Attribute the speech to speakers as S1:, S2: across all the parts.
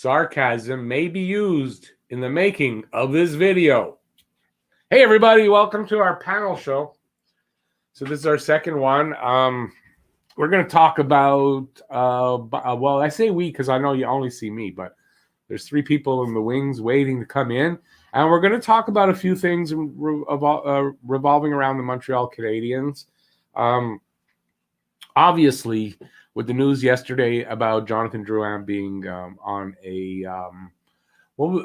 S1: sarcasm may be used in the making of this video. Hey, everybody. Welcome to our panel show. So this is our second one. We're going to talk about, well, I say we because I know you only see me, but there's three people in the wings waiting to come in. And we're going to talk about a few things revolving around the Montreal Canadiens. Obviously, with the news yesterday about Jonathan Drouin being on a,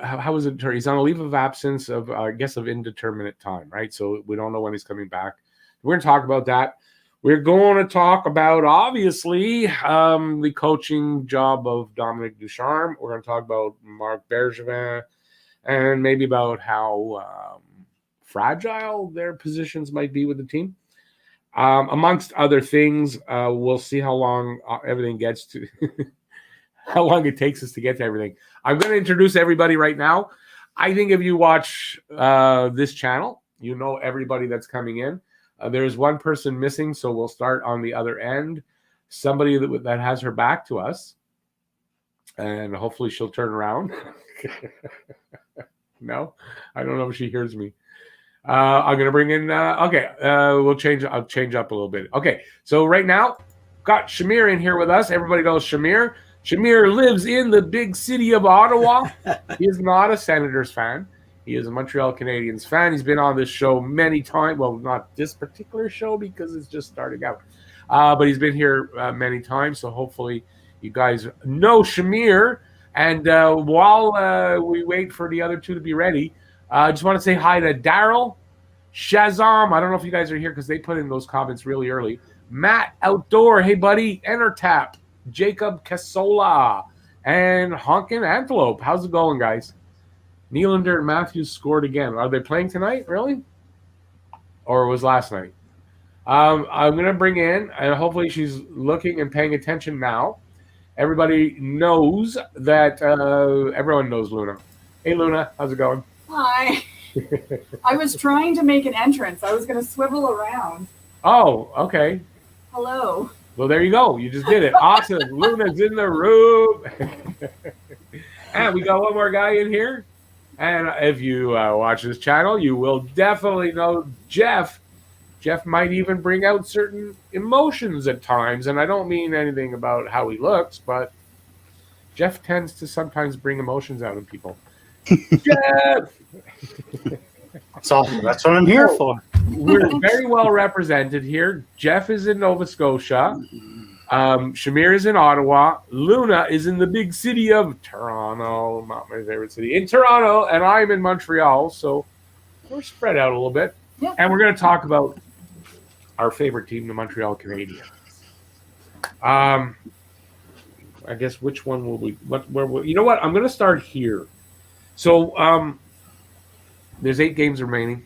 S1: how was it? He's on a leave of absence of, I guess, of indeterminate time, right? So we don't know when he's coming back. We're going to talk about that. We're going to talk about, obviously, the coaching job of Dominic Ducharme. We're going to talk about Marc Bergevin and maybe about how fragile their positions might be with the team. Amongst other things, we'll see how long everything gets to, how long it takes us to get to everything. I'm going to introduce everybody right now. I think if you watch this channel, you know everybody that's coming in. There's one person missing, so we'll start on the other end. Somebody that has her back to us, and hopefully she'll turn around. No, I don't know if she hears me. I'm going to bring in, okay, I'll change up a little bit. Okay, so right now, got Shamir in here with us. Everybody knows Shamir. Shamir lives in the big city of Ottawa. He is not a Senators fan. He is a Montreal Canadiens fan. He's been on this show many times. Well, not this particular show because it's just starting out. But he's been here many times, so hopefully you guys know Shamir. And while we wait for the other two to be ready, I just want to say hi to Daryl, Shazam. I don't know if you guys are here because they put in those comments really early. Matt Outdoor, hey buddy, Entertap, Jacob Casola, and Honkin' Antelope. How's it going, guys? Nylander and Matthews scored again. Are they playing tonight, really? Or was last night? I'm going to bring in, and hopefully she's looking and paying attention now. Everybody knows that, everyone knows Luna. Hey, Luna, how's it going?
S2: Hi. I was trying to make an entrance. I was going to swivel around.
S1: Oh, okay.
S2: Hello.
S1: Well, there you go. You just did it. Awesome. Luna's in the room. And we got one more guy in here. And if you watch this channel, you will definitely know Jeff. Jeff might even bring out certain emotions at times. And I don't mean anything about how he looks, but Jeff tends to sometimes bring emotions out in people. Jeff!
S3: That's what I'm here for.
S1: We're very well represented here. Jeff is in Nova Scotia. Shamir is in Ottawa. Luna is in the big city of Toronto, not my favorite city, in Toronto, and I'm in Montreal, so we're spread out a little bit.
S2: Yeah.
S1: And we're going to talk about our favorite team, the Montreal Canadiens. I guess which one will we? You know what? I'm going to start here. So there's 8 games remaining.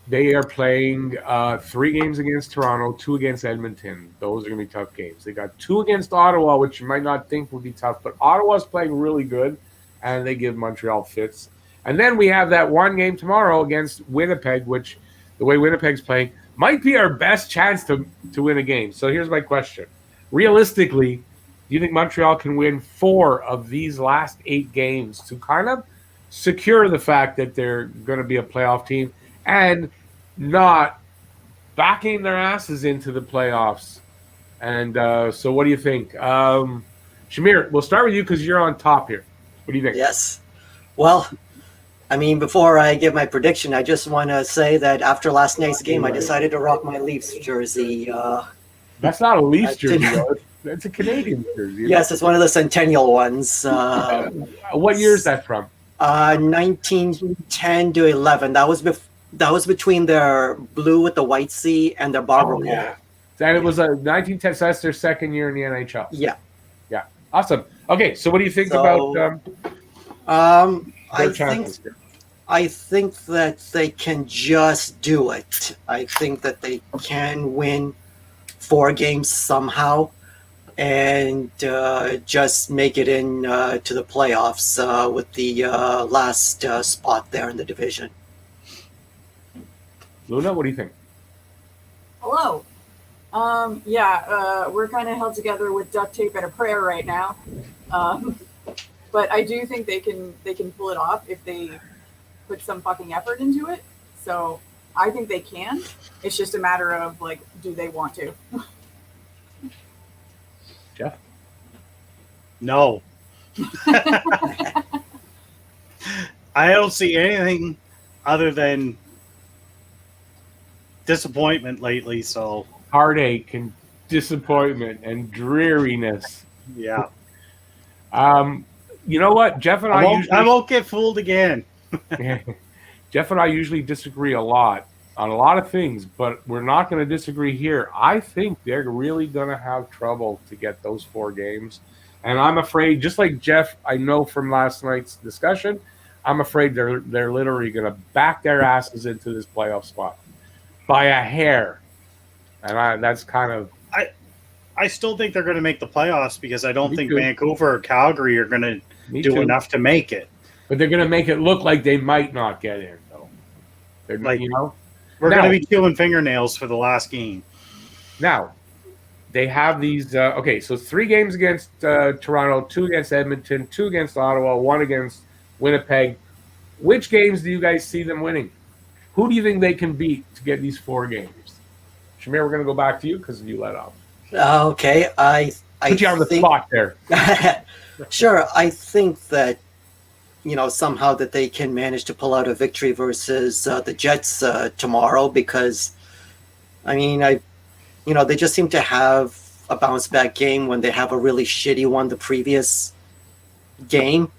S1: They are playing 3 games against Toronto, 2 against Edmonton. Those are going to be tough games. They got 2 against Ottawa, which you might not think would be tough, but Ottawa's playing really good, and they give Montreal fits. And then we have that 1 game tomorrow against Winnipeg, which, the way Winnipeg's playing, might be our best chance to win a game. So here's my question. Realistically, do you think Montreal can win 4 of these last 8 games to kind of secure the fact that they're going to be a playoff team and not backing their asses into the playoffs? And so what do you think? Shamir, we'll start with you because you're on top here. What do you think?
S4: Yes. Well, I mean, before I give my prediction, I just want to say that after last night's game, I decided to rock my Leafs jersey.
S1: That's not a Leafs jersey, though. It's a Canadian jersey.
S4: Yes, it's one of the Centennial ones.
S1: What year is that from?
S4: 1910 to 11. That was between their blue with the white C and their Barbara Pole.
S1: Yeah. And it was a 1910. So that's their second year in the NHL.
S4: Yeah.
S1: Yeah. Awesome. Okay, so what do you think about their chances?
S4: I think that they can just do it. I think that they can win 4 games somehow and just make it in to the playoffs with the last spot there in the division.
S1: Luna, what do you think?
S2: Hello. We're kind of held together with duct tape and a prayer right now. But I do think they can pull it off if they put some fucking effort into it. So I think they can. It's just a matter of like, do they want to?
S1: Jeff?
S3: No. I don't see anything other than disappointment lately, so
S1: Heartache and disappointment and dreariness.
S3: yeah.
S1: You know what? Jeff and
S3: I
S1: I
S3: won't get fooled again.
S1: Jeff and I usually disagree a lot on a lot of things, but we're not going to disagree here. I think they're really going to have trouble to get those 4 games. And I'm afraid, just like Jeff, I know from last night's discussion, I'm afraid they're literally going to back their asses into this playoff spot by a hair. And that's kind of...
S3: I still think they're going to make the playoffs because I don't think
S1: too.
S3: Vancouver or Calgary are going to do enough to make it.
S1: But they're going to make it look like they might not get in, though. They're
S3: Like,
S1: you know?
S3: We're
S1: Now-
S3: going to be chewing fingernails for the last game.
S1: Now, they have these. Okay, so 3 games against Toronto, 2 against Edmonton, 2 against Ottawa, 1 against Winnipeg. Which games do you guys see them winning? Who do you think they can beat to get these 4 games? Shamir, we're going to go back to you because you let off.
S4: Okay, I
S1: Put you on the
S4: think,
S1: spot there.
S4: Sure, I think that somehow that they can manage to pull out a victory versus the Jets tomorrow because, I mean, they just seem to have a bounce back game when they have a really shitty one the previous game,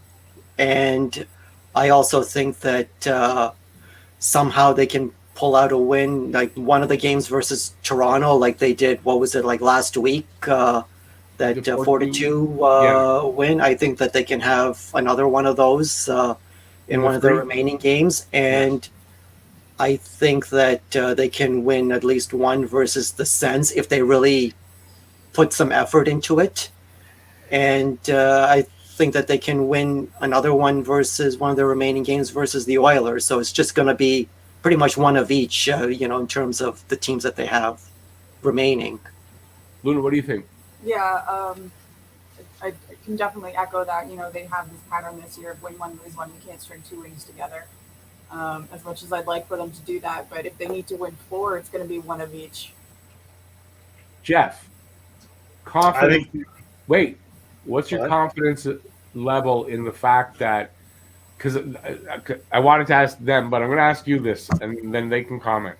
S4: and I also think that somehow they can pull out a win, like one of the games versus Toronto, like they did. What was it like last week? That 4-2 win. I think that they can have another one of those in one of the remaining games, and I think that they can win at least one versus the Sens if they really put some effort into it, and I think that they can win another one versus one of the remaining games versus the Oilers. So it's just going to be pretty much one of each, in terms of the teams that they have remaining.
S1: Luna, what do you think?
S2: Yeah, I can definitely echo that. They have this pattern this year of win one, lose one. You can't string 2 wins together. As much as I'd like for them to do that, but if they need to win 4, it's going to be one of each.
S1: Jeff, confidence. Wait, what's your
S3: What?
S1: confidence level in the fact that? Because I wanted to ask them, but I'm going to ask you this, and then they can comment.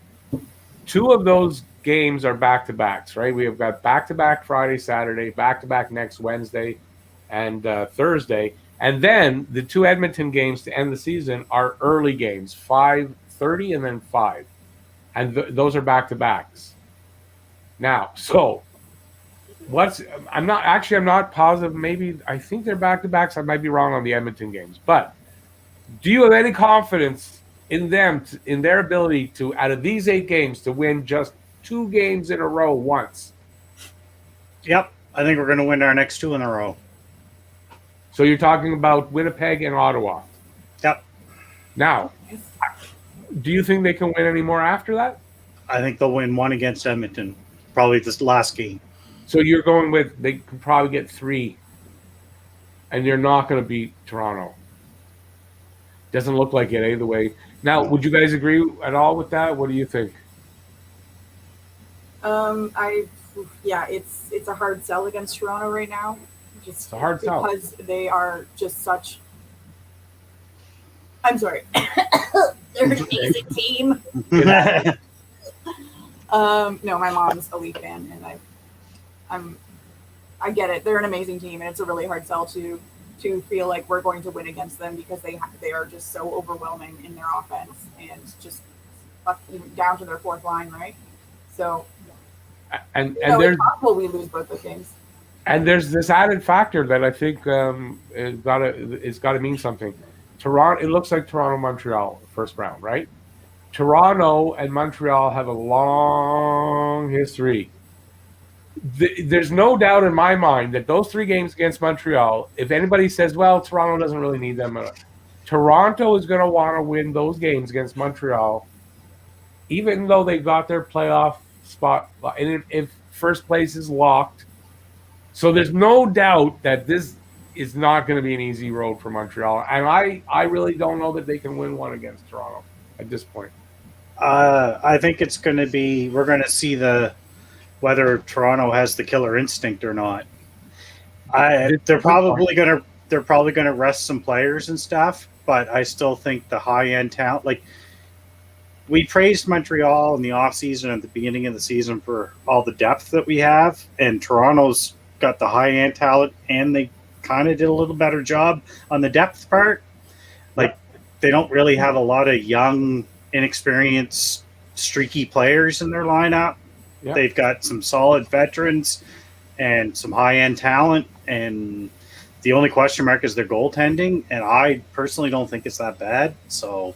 S1: 2 of those games are back-to-backs, right? We have got back-to-back Friday, Saturday, back-to-back next Wednesday and Thursday. And then the 2 Edmonton games to end the season are early games, 5:30 and then 5. And those are back-to-backs. Now, so I'm not positive. Maybe I think they're back-to-backs. I might be wrong on the Edmonton games. But do you have any confidence in them, in their ability to, out of these 8 games, to win just 2 games in a row once?
S3: Yep, I think we're going to win our next 2 in a row.
S1: So you're talking about Winnipeg and Ottawa.
S3: Yep.
S1: Now, do you think they can win any more after that?
S3: I think they'll win 1 against Edmonton, probably this last game.
S1: So you're going with they can probably get 3, and you're not going to beat Toronto. Doesn't look like it either way. Now, would you guys agree at all with that? What do you think?
S2: It's a hard sell against Toronto right now. Just
S1: It's a hard sell.
S2: because they are just such. I'm sorry. They're an amazing team. No, my mom's a Leaf fan, and I get it. They're an amazing team, and it's a really hard sell to feel like we're going to win against them because they are just so overwhelming in their offense and just down to their 4th line, right? So,
S1: And
S2: it's possible we lose both those games.
S1: And there's this added factor that I think it's got to mean something. Toronto. It looks like Toronto, Montreal, first round, right? Toronto and Montreal have a long history. There's no doubt in my mind that those 3 games against Montreal, if anybody says, well, Toronto doesn't really need them, Toronto is going to want to win those games against Montreal, even though they got their playoff spot, and if first place is locked. So there's no doubt that this it's not going to be an easy road for Montreal, and I really don't know that they can win one against Toronto at this point.
S3: I think it's going to be. We're going to see whether Toronto has the killer instinct or not. They're probably going to rest some players and stuff, but I still think the high end talent. Like we praised Montreal in the offseason at the beginning of the season for all the depth that we have, and Toronto's got the high end talent, and they kind of did a little better job on the depth part. Like they don't really have a lot of young, inexperienced, streaky players in their lineup. Yep. They've got some solid veterans and some high-end talent, and the only question mark is their goaltending, and I personally don't think it's that bad. So,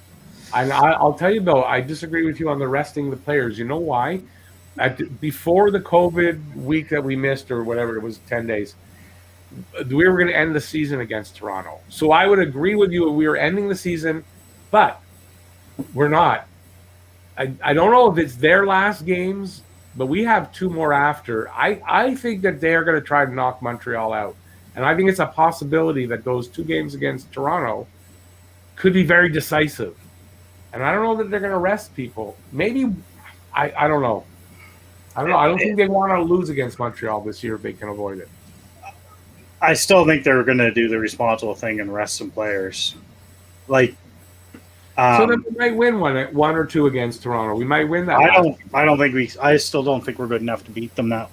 S1: I'll tell you, though, I disagree with you on the resting the players. You know why? Before the COVID week that we missed, or whatever, it was 10 days, we were going to end the season against Toronto. So I would agree with you if we were ending the season, but we're not. I don't know if it's their last games, but we have 2 more after. I think that they are going to try to knock Montreal out. And I think it's a possibility that those 2 games against Toronto could be very decisive. And I don't know that they're going to rest people. Maybe, I don't know. I don't think they want to lose against Montreal this year if they can avoid it.
S3: I still think they're going to do the responsible thing and rest some players. Like,
S1: so then we might win one or 2 against Toronto. We might win that.
S3: I still don't think we're good enough to beat them now.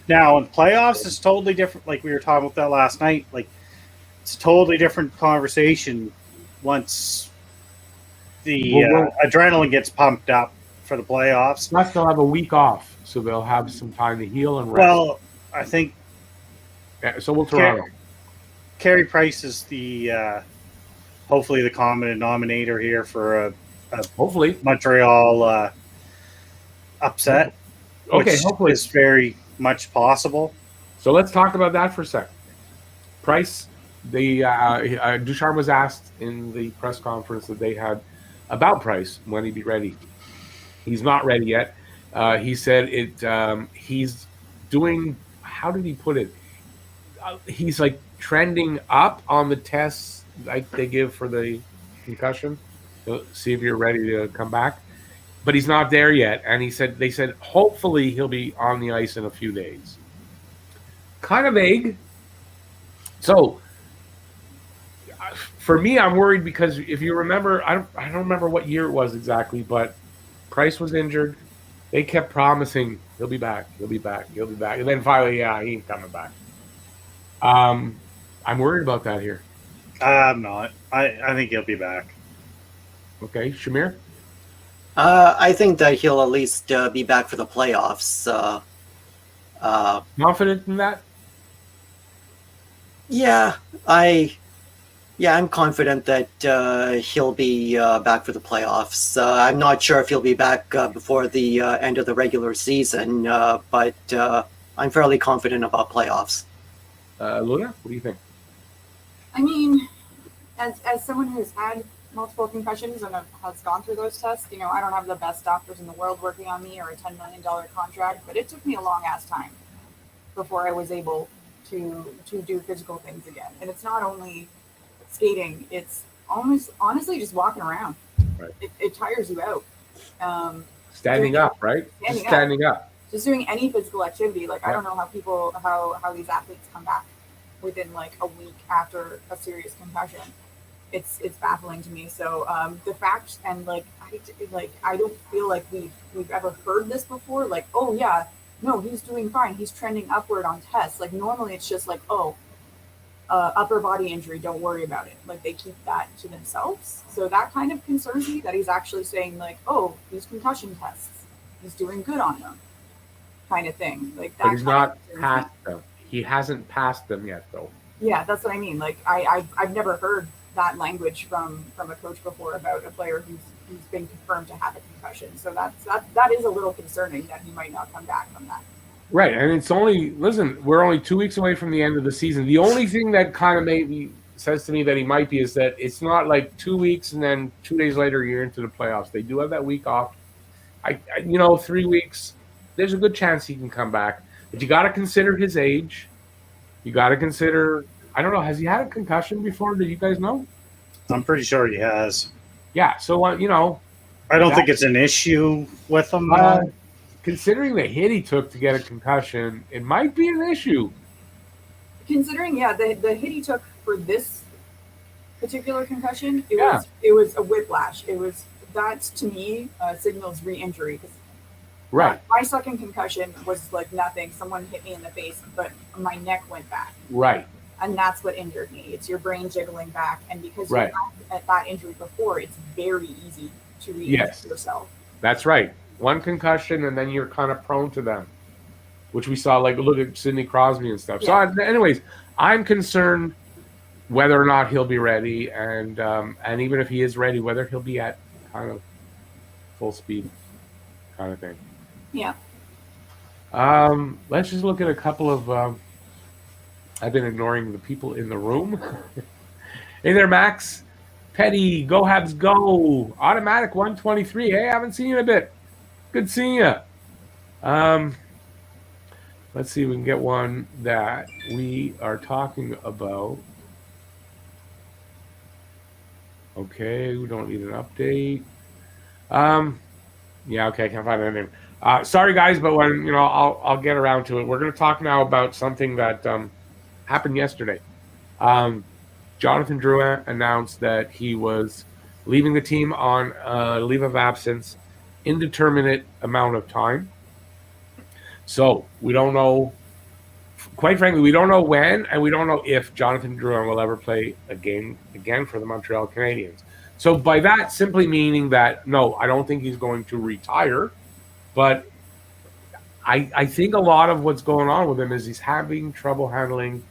S3: Now in playoffs, it's totally different. Like we were talking about that last night. Like it's a totally different conversation once the adrenaline gets pumped up for the playoffs.
S1: Plus, they'll have a week off, so they'll have some time to heal and rest.
S3: Well, I think.
S1: Yeah, so will Toronto.
S3: Carey Price is the. Hopefully the common denominator here for a
S1: hopefully
S3: Montreal upset.
S1: Okay,
S3: which
S1: hopefully
S3: is very much possible.
S1: So let's talk about that for a sec. Price, Ducharme was asked in the press conference that they had about Price when he'd be ready. He's not ready yet. He said he's doing. How did he put it? He's like trending up on the tests like they give for the concussion, to see if you're ready to come back. But he's not there yet, and they said hopefully he'll be on the ice in a few days. Kind of vague. So for me, I'm worried because if you remember, I don't remember what year it was exactly, but Price was injured. They kept promising he'll be back, and then finally, he ain't coming back. I'm worried about that here.
S3: I'm not. I think he'll be back.
S1: Okay, Shamir?
S4: I think that he'll at least be back for the playoffs.
S1: Confident in that?
S4: Yeah, I'm confident that he'll be back for the playoffs. I'm not sure if he'll be back before the end of the regular season, but I'm fairly confident about playoffs.
S1: Luna, what do you think?
S2: I mean, as someone who's had multiple concussions and has gone through those tests, I don't have the best doctors in the world working on me or a $10 million contract, but it took me a long ass time before I was able to do physical things again. And it's not only skating, it's honestly just walking around.
S1: Right.
S2: It tires you out.
S1: Standing up, right? Standing up.
S2: Just doing any physical activity. Like, I don't know how these athletes come back within like a week after a serious concussion. It's baffling to me. So the fact, and I don't feel like we've ever heard this before. Like, oh yeah, no, he's doing fine. He's trending upward on tests. Like normally it's just like, upper body injury, don't worry about it. Like they keep that to themselves. So that kind of concerns me that he's actually saying like, oh, these concussion tests, he's doing good on them, kind of thing. Like that.
S1: But he's not passed them. He hasn't passed them yet, though.
S2: Yeah, that's what I mean. Like I've never heard that language from a coach before about a player who's been confirmed to have a concussion. So that is a little concerning that he might not come back from that.
S1: Right, and it's we're only 2 weeks away from the end of the season. The only thing that kind of says to me that he might be is that it's not like 2 weeks and then 2 days later you're into the playoffs. They do have that week off. 3 weeks, there's a good chance he can come back. But you got to consider his age. You got to consider I don't know. Has he had a concussion before? Do you guys know?
S3: I'm pretty sure he has.
S1: Yeah. So
S3: I don't think it's an issue with him.
S1: considering the hit he took to get a concussion, it might be an issue.
S2: Considering, the hit he took for this particular concussion, it was a whiplash. That to me signals re-injury.
S1: Right.
S2: My second concussion was like nothing. Someone hit me in the face, but my neck went back.
S1: Right.
S2: And that's what injured me. It's your brain jiggling back, and because you
S1: Right.
S2: had that injury before, it's very easy to re-injure yourself.
S1: That's right. One concussion, and then you're kind of prone to them, which we saw. Like, look at Sidney Crosby and stuff.
S2: Yeah.
S1: So, anyways, I'm concerned whether or not he'll be ready, and even if he is ready, whether he'll be at kind of full speed, kind of thing.
S2: Yeah.
S1: Let's just look at a couple of. I've been ignoring the people in the room. Hey there, Max. Petty, go Habs, go. Automatic 123. Hey, I haven't seen you in a bit. Good seeing you. Let's see if we can get one that we are talking about. Okay, we don't need an update. Yeah, okay, I can't find anything. Sorry, guys, but when I'll get around to it. We're going to talk now about something that happened yesterday. Jonathan Drouin announced that he was leaving the team on a leave of absence, indeterminate amount of time. So we don't know. Quite frankly, we don't know when, and we don't know if Jonathan Drouin will ever play a game again for the Montreal Canadiens. So by that, simply meaning that, no, I don't think he's going to retire, but I think a lot of what's going on with him is he's having trouble handling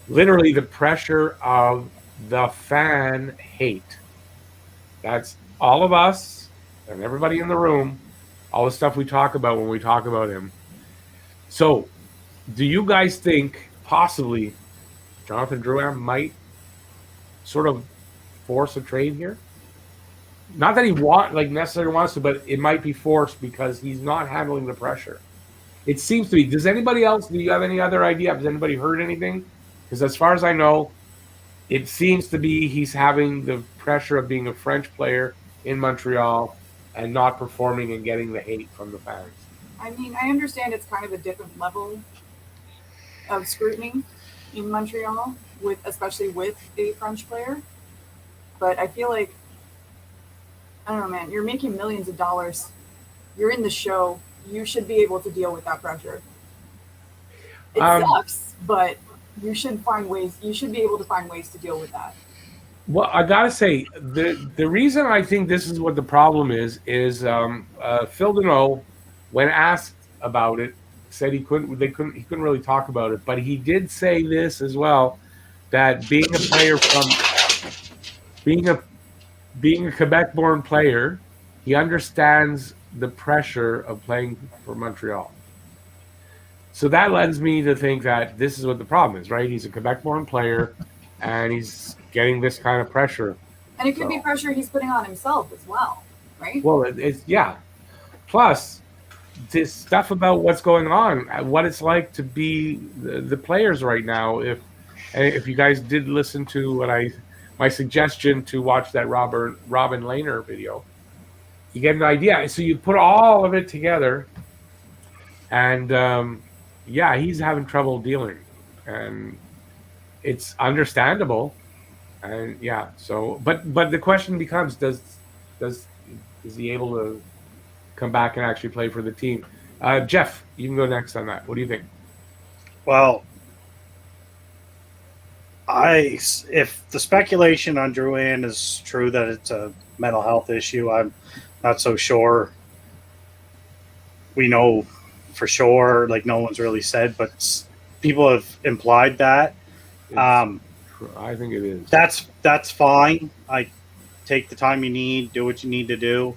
S1: literally the pressure of the fan hate. That's all of us and everybody in the room, all the stuff we talk about when we talk about him. So, do you guys think possibly Jonathan Drouin might sort of force a trade here? Not that he necessarily wants to, but it might be forced because he's not handling the pressure. It seems to be. Does anybody else? Do you have any other idea? Has anybody heard anything? Because as far as I know, it seems to be he's having the pressure of being a French player in Montreal and not performing and getting the hate from the fans.
S2: I mean, I understand it's kind of a different level of scrutiny in Montreal, especially with a French player. But I feel like, I don't know, man, you're making millions of dollars. You're in the show. You should be able to deal with that pressure. It sucks, but you should find ways. You should be able to find ways to deal with that.
S1: Well, I gotta say, the reason I think this is what the problem is Phil Deneau, when asked about it, said he couldn't really talk about it, but he did say this as well, that being a player being a Quebec-born player, he understands the pressure of playing for Montreal. So that lends me to think that this is what the problem is, right? He's a Quebec-born player, and he's getting this kind of pressure.
S2: And it could be pressure he's putting on himself as well, right?
S1: Well, it's yeah. Plus, this stuff about what's going on, what it's like to be the players right now. If you guys did listen to my suggestion to watch that Robin Lehner video, you get an idea. So you put all of it together, and he's having trouble dealing, and it's understandable. And but the question becomes, is he able to come back and actually play for the team? Jeff, you can go next on that. What do you think?
S3: Well, if the speculation on Drouin is true that it's a mental health issue, I'm not so sure. We know for sure, like no one's really said, but people have implied that.
S1: I think it is.
S3: That's fine. I take the time you need, do what you need to do.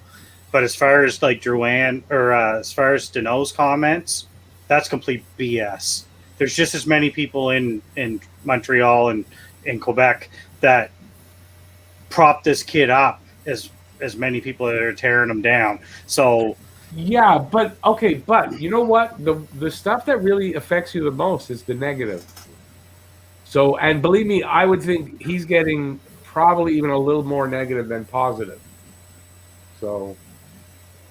S3: But as far as like Drouin or as far as Deneau's comments, that's complete BS. There's just as many people in Montreal and in Quebec that prop this kid up as many people that are tearing him down. So
S1: yeah, but you know what? The stuff that really affects you the most is the negative. So, and believe me, I would think he's getting probably even a little more negative than positive. So,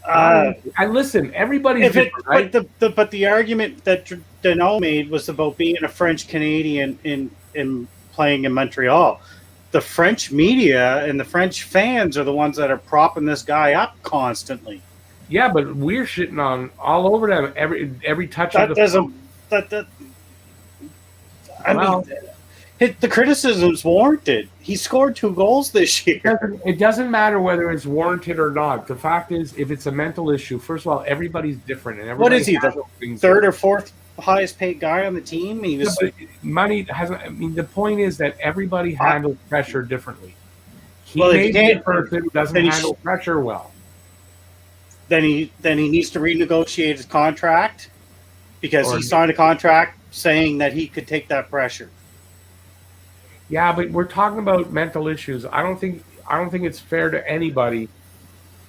S1: and listen, everybody's different, right?
S3: But the argument that Danault made was about being a French Canadian in playing in Montreal. The French media and the French fans are the ones that are propping this guy up constantly.
S1: Yeah, but we're shitting on all over them every touch
S3: That
S1: of the
S3: doesn't. I mean, the criticism's warranted. He scored 2 goals this year.
S1: It doesn't matter whether it's warranted or not. The fact is, if it's a mental issue, first of all, everybody's different, and
S3: What
S1: everybody
S3: is he? The third or fourth highest paid guy on the team? He was.
S1: Money hasn't. I mean, the point is that everybody handles pressure differently. He
S3: Well, if
S1: may
S3: you
S1: be a
S3: can't-
S1: person who doesn't
S3: then he
S1: handle pressure well.
S3: Then he needs to renegotiate his contract because
S1: Or-
S3: he signed a contract saying that he could take that pressure.
S1: Yeah, but we're talking about mental issues. I don't think it's fair to anybody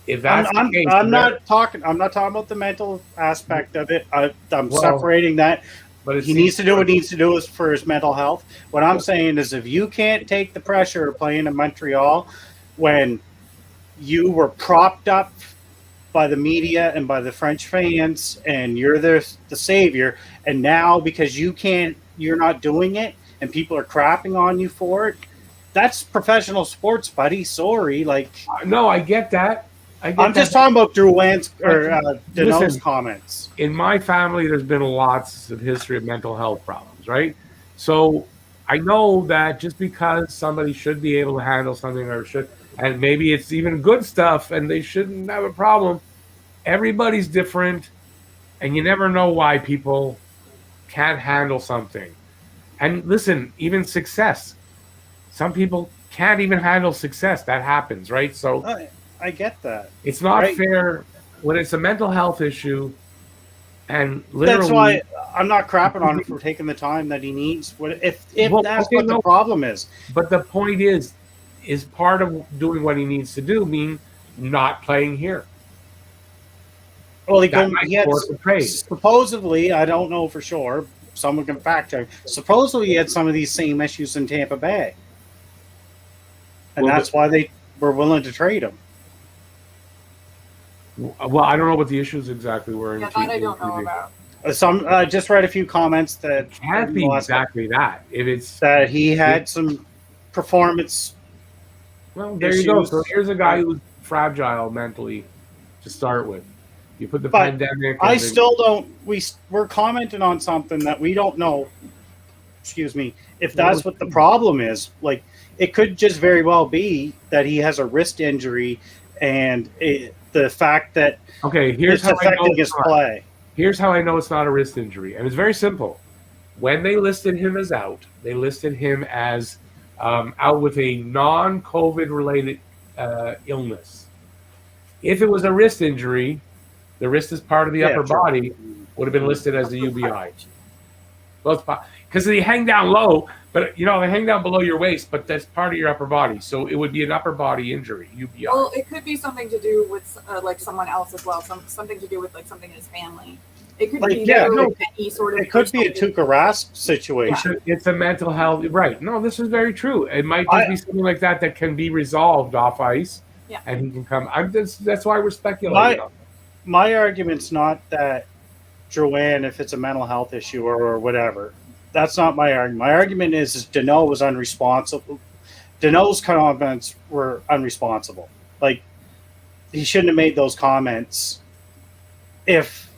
S1: if that's the case.
S3: I'm not talking about the mental aspect of it. I'm separating that.
S1: But
S3: He needs to do what he needs to do for his mental health. What I'm saying is, if you can't take the pressure of playing in Montreal when you were propped up by the media and by the French fans, and you're the savior, and now because you're not doing it, and people are crapping on you for it, that's professional sports, buddy. Sorry,
S1: No, I get that.
S3: I'm just talking about Drouin's or Danault's comments.
S1: In my family, there's been lots of history of mental health problems, right? So I know that just because somebody should be able to handle something and maybe it's even good stuff and they shouldn't have a problem, everybody's different, and you never know why people can't handle something. And listen, even success. Some people can't even handle success. That happens, right? So
S3: I get that.
S1: it's not
S3: Right.
S1: fair when it's a mental health issue, and literally.
S3: That's why I'm not crapping on him for taking the time that he needs. If that's what the problem is.
S1: But the point is part of doing what he needs to do mean not playing here?
S3: Well, he
S1: That
S3: had
S1: force a trade.
S3: supposedly, I don't know for sure. Someone can fact check. Supposedly, he had some of these same issues in Tampa Bay, and
S1: Well,
S3: that's why they were willing to trade him.
S1: Well, I don't know what the issues exactly were.
S2: Yeah, that I don't know about.
S3: Some just read a few comments that
S1: It can't be exactly that. If it's
S3: that he had some performance.
S1: well, there you go.
S3: issues.
S1: So here's a guy who's fragile mentally to start with. You put the
S3: But
S1: pandemic.
S3: I still don't. We're commenting on something that we don't know. Excuse me. If that's what the problem is, like it could just very well be that he has a wrist injury, and the fact that
S1: here's
S3: it's
S1: how I know
S3: affecting
S1: it's
S3: his
S1: not.
S3: play.
S1: Here's how I know it's not a wrist injury, and it's very simple. When they listed him as out, they listed him as out with a non-COVID related illness. If it was a wrist injury, the wrist is part of the upper body, would have been listed as a UBI. Well, because they hang down low, but they hang down below your waist, but that's part of your upper body. So it would be an upper body injury, UBI.
S2: Well, it could be something to do with like someone else as well. Something to do with like something in his family. It could be any sort of.
S3: It could be a Tuukka Rask situation.
S1: It's a mental health, right? No, this is very true. It might just be something like that can be resolved off ice, and he can come. That's why we're speculating.
S3: My argument's not that Drouin, if it's a mental health issue or whatever, that's not my argument. My argument is Danault was unresponsible. Danault's comments were unresponsible. Like he shouldn't have made those comments. If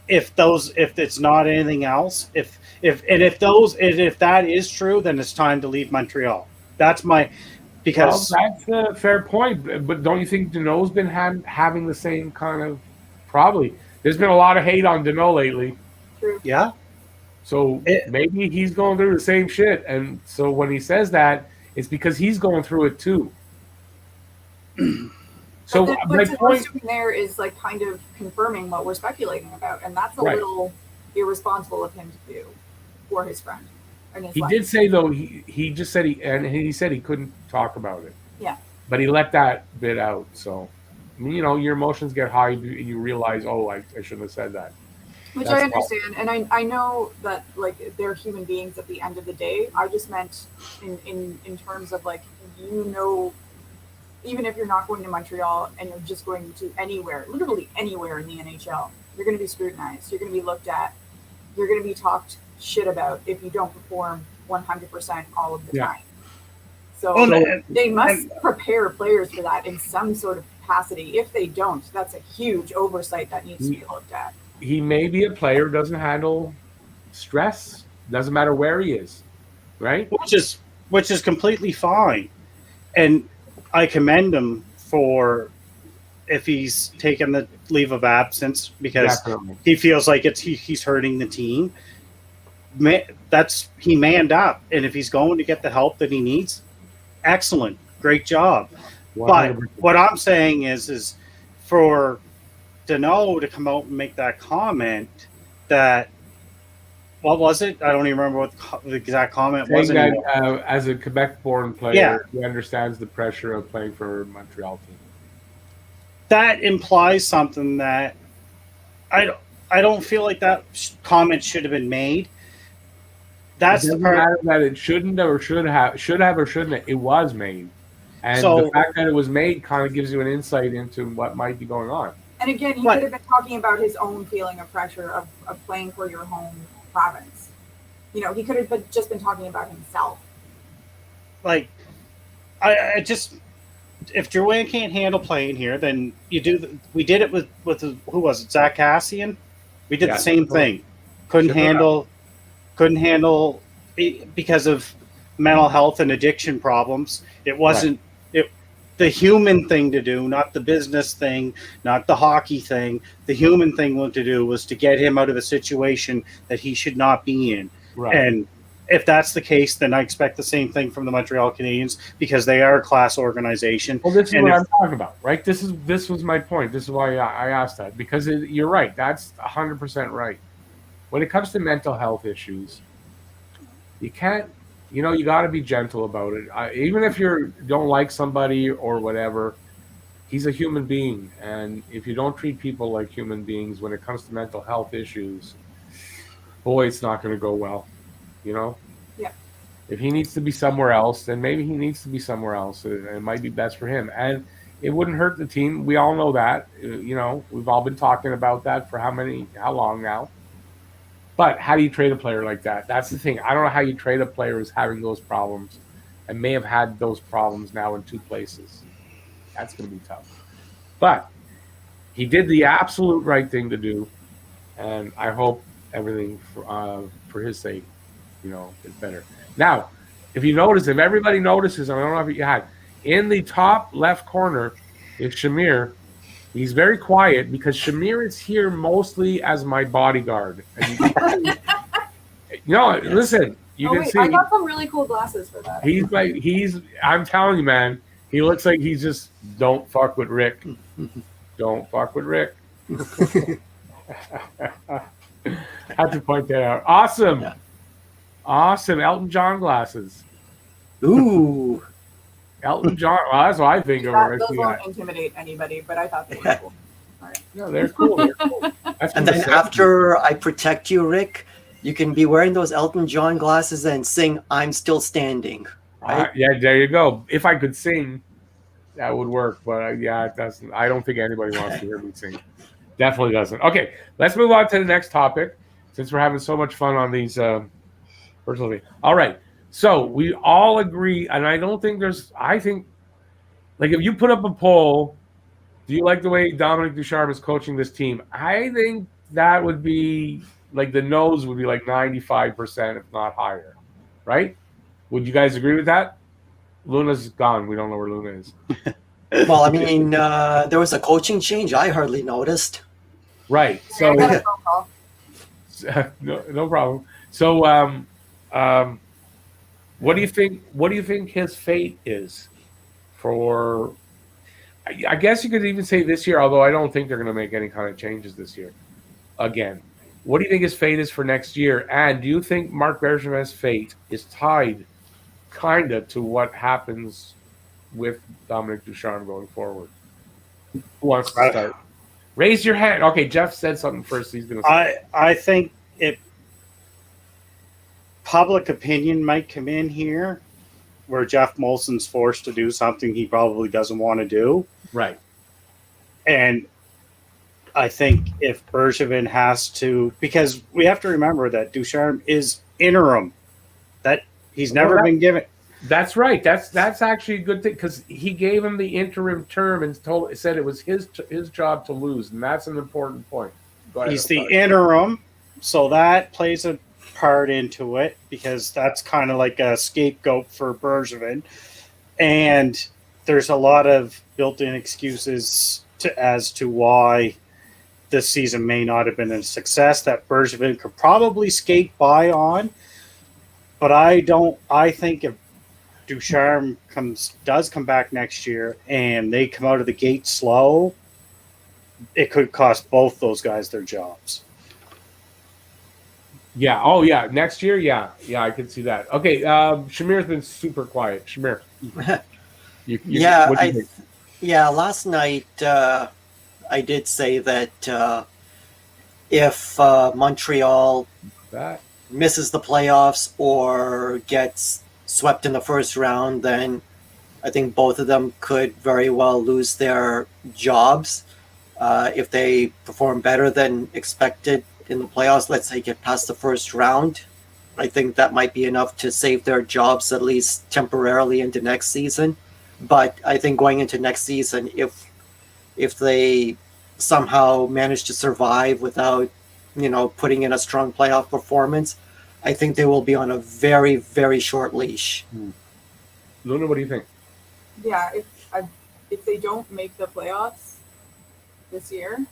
S3: it's not anything else, if that is true, then it's time to leave Montreal. That's my because
S1: that's a fair point. But don't you think Danault's been having the same kind of probably? There's been a lot of hate on Danault lately.
S2: True.
S3: Yeah.
S1: So maybe he's going through the same shit, and so when he says that, it's because he's going through it too. So my point
S2: there is like kind of confirming what we're speculating about, and that's a little irresponsible of him to do for his friend.
S1: He did say though he just said he said he couldn't talk about it.
S2: Yeah.
S1: But he let that bit out. So your emotions get high. You realize, I shouldn't have said that.
S2: Which
S1: That's
S2: I understand, and I know that like they're human beings at the end of the day. I just meant in terms of like, even if you're not going to Montreal and you're just going to anywhere, literally anywhere in the NHL, you're going to be scrutinized. You're going to be looked at. You're going to be talked shit about if you don't perform 100% all of the time. So they must prepare players for that in some sort of capacity. If they don't, that's a huge oversight that needs to be looked at.
S1: He may be a player who doesn't handle stress. Doesn't matter where he is, right?
S3: Which is completely fine, and I commend him for if he's taken the leave of absence because he feels like he's hurting the team. He manned up, and if he's going to get the help that he needs, excellent, great job. 100%. But what I'm saying is for Deneau to come out and make that comment that, what was it? I don't even remember what the exact comment was.
S1: As a Quebec-born player, he understands the pressure of playing for a Montreal team.
S3: That implies something that I don't feel like that comment should have been made. That's the part
S1: that it shouldn't have or should have or shouldn't have. It was made, and the fact that it was made kind of gives you an insight into what might be going on.
S2: And again, he could have been talking about his own feeling of pressure of playing for your home province. He could have just been talking about himself.
S3: Like, I just, if Drouin can't handle playing here, then you do. We did it with who was it? Zach Cassian. We did the same thing. Couldn't handle it because of mental health and addiction problems. It wasn't. The human thing to do, not the business thing, not the hockey thing. The human thing to do was to get him out of a situation that he should not be in.
S1: Right.
S3: And if that's the case, then I expect the same thing from the Montreal Canadiens because they are a class organization.
S1: Well, this is what I'm talking about, right? This was my point. This is why I asked that because you're right. That's 100% right. When it comes to mental health issues, you can't. You got to be gentle about it. Even if you don't like somebody or whatever, he's a human being. And if you don't treat people like human beings when it comes to mental health issues, boy, it's not going to go well.
S2: Yeah.
S1: If he needs to be somewhere else, then maybe he needs to be somewhere else. It might be best for him. And it wouldn't hurt the team. We all know that. We've all been talking about that for how long now? But how do you trade a player like that? That's the thing. I don't know how you trade a player who's having those problems and may have had those problems now in two places. That's going to be tough. But he did the absolute right thing to do, and I hope everything for his sake, is better. Now, if everybody notices, and I don't know if you had, in the top left corner is Shamir. He's very quiet because Shamir is here mostly as my bodyguard. And listen, you can see.
S2: I got some really cool glasses for that.
S1: I'm telling you, man, he looks like he's just, don't fuck with Rick. Don't fuck with Rick. I have to point that out. Awesome. Yeah. Awesome. Elton John glasses.
S4: Ooh.
S1: Elton John. Well, that's what I think of.
S2: Those won't intimidate anybody, but I thought they were cool. All right.
S1: No, they're cool. They're cool.
S4: And then after I protect you, Rick, you can be wearing those Elton John glasses and sing "I'm Still Standing." Right?
S1: Yeah, there you go. If I could sing, that would work. But it doesn't. I don't think anybody wants to hear me sing. Definitely doesn't. Okay, let's move on to the next topic since we're having so much fun on these personal things. All right. So we all agree, and I think, like, if you put up a poll, do you like the way Dominic Ducharme is coaching this team? I think that would be, like, the no's would be like 95%, if not higher, right? Would you guys agree with that? Luna's gone. We don't know where Luna is.
S4: Well, I mean, there was a coaching change. I hardly noticed.
S1: Right. So, no problem. So, what do you think? What do you think his fate is for? I guess you could even say this year, although I don't think they're going to make any kind of changes this year. Again, what do you think his fate is for next year? And do you think Marc Bergevin's fate is tied, kind of, to what happens with Dominic Ducharme going forward? Who wants to start? Raise your hand. Okay, Jeff said something first. He's going to say.
S3: I think public opinion might come in here where Jeff Molson's forced to do something he probably doesn't want to do.
S1: Right.
S3: And I think if Bergevin has to, because we have to remember that Ducharme is interim, that he's never been given.
S1: That's right. That's actually a good thing because he gave him the interim term and said it was his job to lose, and that's an important point. Go ahead,
S3: He's the interim, so that plays a part into it because that's kind of like a scapegoat for Bergevin, and there's a lot of built-in excuses as to why this season may not have been a success that Bergevin could probably skate by on. But I think if Ducharme does come back next year and they come out of the gate slow, it could cost both those guys their jobs.
S1: Yeah. Oh, yeah. Next year. Yeah. Yeah. I can see that. Okay. Shamir's been super quiet. Shamir.
S4: Last night I did say that if Montreal misses the playoffs or gets swept in the first round, then I think both of them could very well lose their jobs. If they perform better than expected in the playoffs, let's say get past the first round, I think that might be enough to save their jobs at least temporarily into next season. But I think going into next season, if they somehow manage to survive without, putting in a strong playoff performance, I think they will be on a very, very short leash.
S1: Luna, what do you think?
S2: Yeah, if they don't make the playoffs this year,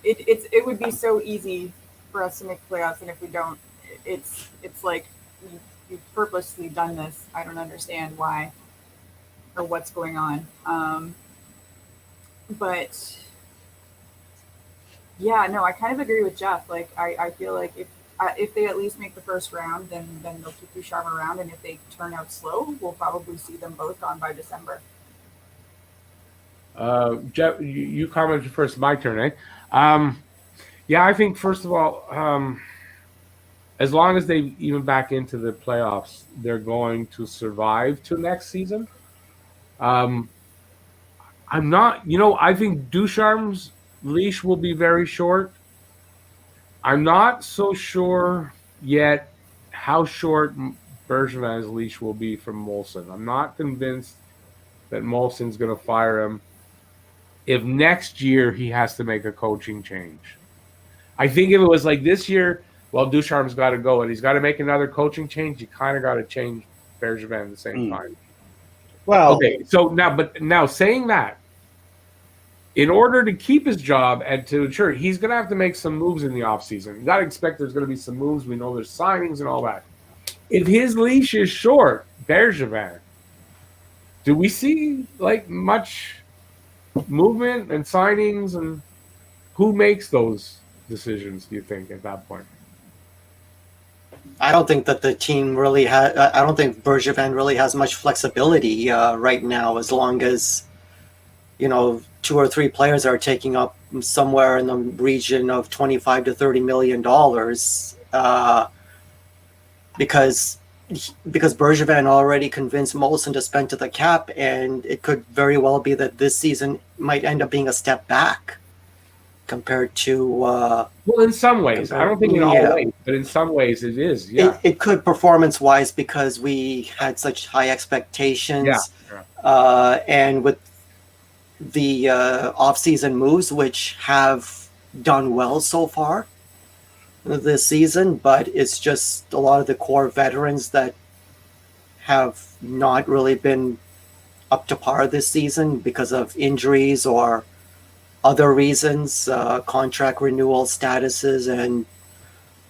S2: it would be so easy for us to make the playoffs, and if we don't, it's like you've purposely done this. I don't understand why or what's going on. But yeah, no, I kind of agree with Jeff. Like, I feel like if they at least make the first round, then they'll keep Ducharme around, and if they turn out slow, we'll probably see them both gone by December.
S1: Jeff, you commented first. My turn, eh? Yeah, I think first of all, as long as they even back into the playoffs, they're going to survive to next season. I'm not, I think Ducharme's leash will be very short. I'm not so sure yet how short Bergevin's leash will be from Molson. I'm not convinced that Molson's going to fire him if next year he has to make a coaching change. I think if it was like this year, well, Ducharme's got to go and he's got to make another coaching change, you kind of got to change Bergevin at the same time.
S3: Well,
S1: okay, so now saying that, in order to keep his job and to ensure, he's going to have to make some moves in the offseason. You got to expect there's going to be some moves. We know there's signings and all that. If his leash is short, Bergevin, do we see like much movement and signings, and who makes those decisions, do you think, at that point?
S4: I don't think that the team really has. I don't think Bergevin really has much flexibility right now. As long as 2 or 3 players are taking up somewhere in the region of $25 to $30 million, because Bergevin already convinced Molson to spend to the cap, and it could very well be that this season might end up being a step back compared to.
S1: Well, in some ways, I don't think in all ways, but in some ways it is. Yeah,
S4: it could performance-wise because we had such high expectations.
S1: Yeah.
S4: And with the off-season moves, which have done well so far this season, but it's just a lot of the core veterans that have not really been up to par this season because of injuries or other reasons, contract renewal statuses and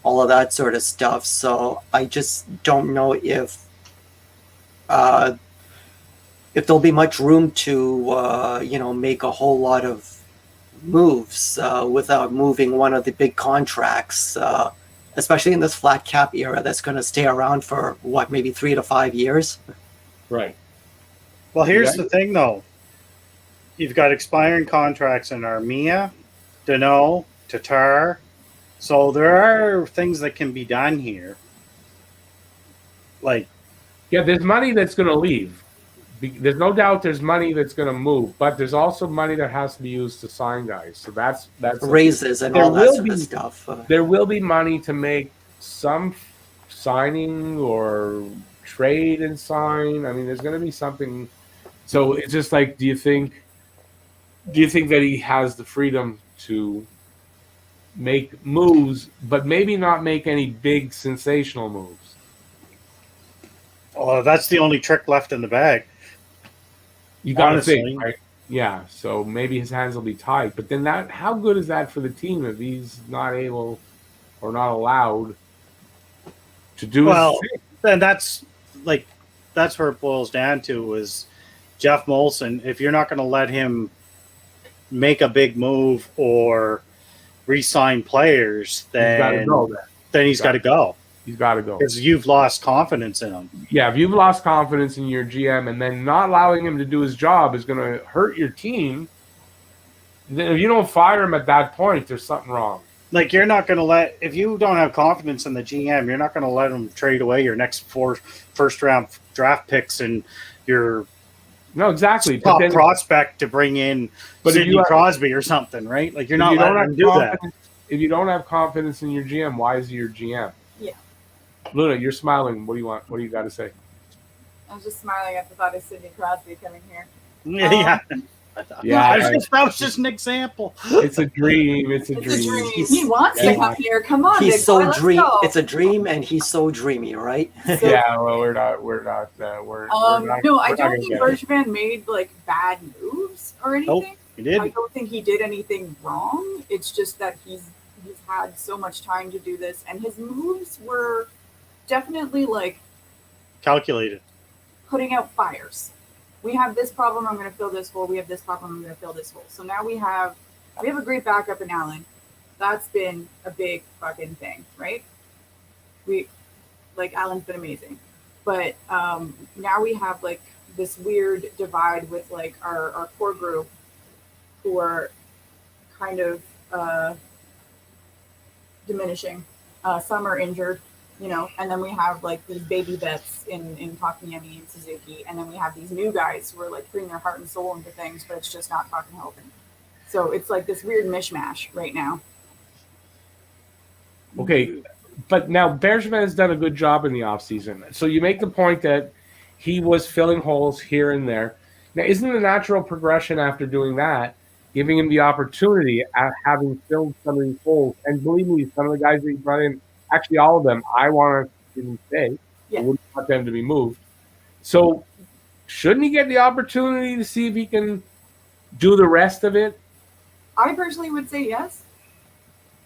S4: all of that sort of stuff. So I just don't know if there'll be much room to make a whole lot of moves without moving one of the big contracts, especially in this flat cap era that's going to stay around for maybe 3 to 5 years.
S1: Right.
S3: Well, here's the thing, though. you've got expiring contracts in Armia, Danault, Tatar. So there are things that can be done here. Like,
S1: Yeah, there's money that's going to leave. There's no doubt there's money that's going to move, but there's also money that has to be used to sign guys. So that's
S4: raises and
S1: there
S4: all that
S1: will
S4: sort
S1: be
S4: of stuff.
S1: there will be money to make some signing or trade and sign. I mean, there's going to be something. So it's just like, do you think that he has the freedom to make moves, but maybe not make any big sensational moves?
S3: oh, that's the only trick left in the bag.
S1: You got to
S3: Honestly.
S1: think, right? Yeah. So maybe his hands will be tied, but then how good is that for the team if he's not able or not allowed to do
S3: Well,
S1: his thing?
S3: then that's where it boils down to is Jeff Molson. If you're not going to let him make a big move or re-sign players, then he's got to go.
S1: He's got to go
S3: because you've lost confidence in him.
S1: Yeah, if you've lost confidence in your GM, and then not allowing him to do his job is going to hurt your team. Then if you don't fire him at that point, there's something wrong.
S3: Like, you're not going to if you don't have confidence in the GM, you're not going to let him trade away your next 4 first-round draft picks and your top prospect to bring in Sidney Crosby or something, right? Like, you're not letting him do that.
S1: If you don't have confidence in your GM, why is he your GM?
S2: Yeah.
S1: Luna, you're smiling. What do you want? What do you got to say?
S2: I was just smiling at the thought of Sidney Crosby coming here.
S3: Yeah.
S1: Yeah,
S3: that was just an example.
S1: It's a dream. It's a dream.
S2: He wants to come here. Come on,
S4: he's so
S2: dreamy.
S4: It's a dream, and he's so dreamy, right?
S2: So,
S1: yeah, well, we're not.
S2: No, I don't think Bergevin made like bad moves or anything.
S3: Nope, he didn't.
S2: I don't think he did anything wrong. It's just that he's had so much time to do this, and his moves were definitely like
S3: calculated,
S2: putting out fires. We have this problem, I'm going to fill this hole. We have this problem, I'm going to fill this hole. So now we have a great backup in Allen. That's been a big fucking thing, right? Allen's been amazing. But now we have like this weird divide with like our core group who are kind of diminishing. Some are injured, and then we have like these baby vets in Takayemi and Suzuki, and then we have these new guys who are like putting their heart and soul into things, but it's just not fucking helping. So it's like this weird mishmash right now.
S1: Okay, but now Bergevin has done a good job in the offseason. So you make the point that he was filling holes here and there. Now, isn't the natural progression after doing that, giving him the opportunity at having filled some of these holes? And believe me, some of the guys that he brought in, actually all of them, I want to see them stay.
S2: Yeah.
S1: I wouldn't want them to be moved. So shouldn't he get the opportunity to see if he can do the rest of it?
S2: I personally would say yes.